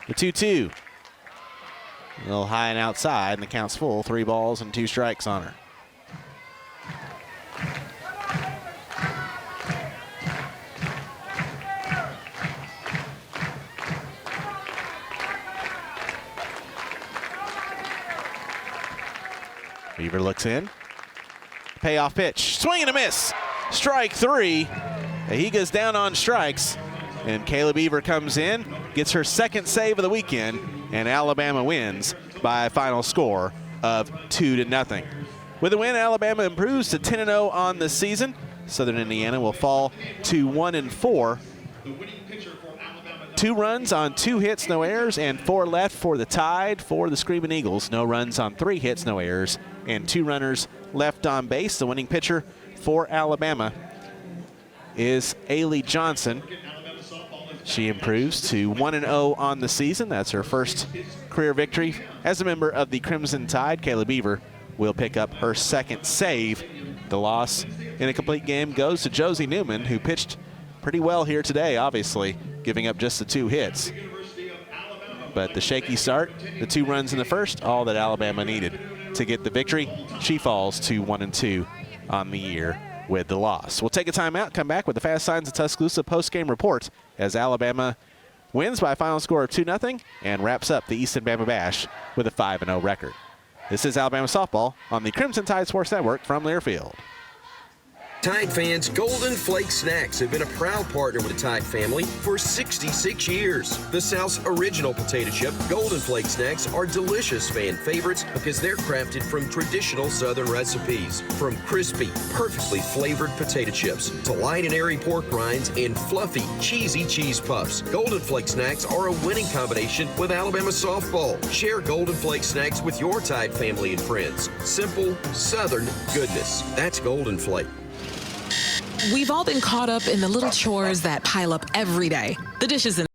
[SPEAKER 1] The 2-2. A little high and outside, and the count's full. 3 balls and 2 strikes on her. Beaver looks in. Payoff pitch. Swing and a miss. Strike 3. Cahiga's down on strikes. And Kayla Beaver comes in, gets her 2nd save of the weekend, and Alabama wins by a final score of 2-0. With the win, Alabama improves to 10-0 on the season. Southern Indiana will fall to 1-4. 2 runs on 2 hits, no errors, and 4 left for the Tide. For the Screaming Eagles, no runs on 3 hits, no errors, and 2 runners left on base. The winning pitcher for Alabama is Ailey Johnson. She improves to 1-0 on the season. That's her first career victory as a member of the Crimson Tide. Kayla Beaver will pick up her 2nd save. The loss in a complete game goes to Josie Newman, who pitched pretty well here today, obviously, giving up just the 2 hits. But the shaky start, the 2 runs in the first, all that Alabama needed to get the victory. She falls to 1-2 on the year with the loss. We'll take a timeout, come back with the Fast Signs of Tuscaloosa post-game report as Alabama wins by a final score of 2-0 and wraps up the Easton Bama Bash with a 5-0 record. This is Alabama softball on the Crimson Tide Sports Network from Learfield.
[SPEAKER 7] Tide fans, Golden Flake Snacks have been a proud partner with the Tide family for 66 years. The South's original potato chip, Golden Flake Snacks are delicious fan favorites because they're crafted from traditional Southern recipes. From crispy, perfectly flavored potato chips to light and airy pork rinds and fluffy, cheesy cheese puffs, Golden Flake Snacks are a winning combination with Alabama softball. Share Golden Flake Snacks with your Tide family and friends. Simple, Southern goodness. That's Golden Flake.
[SPEAKER 20] We've all been caught up in the little chores that pile up every day. The dishes in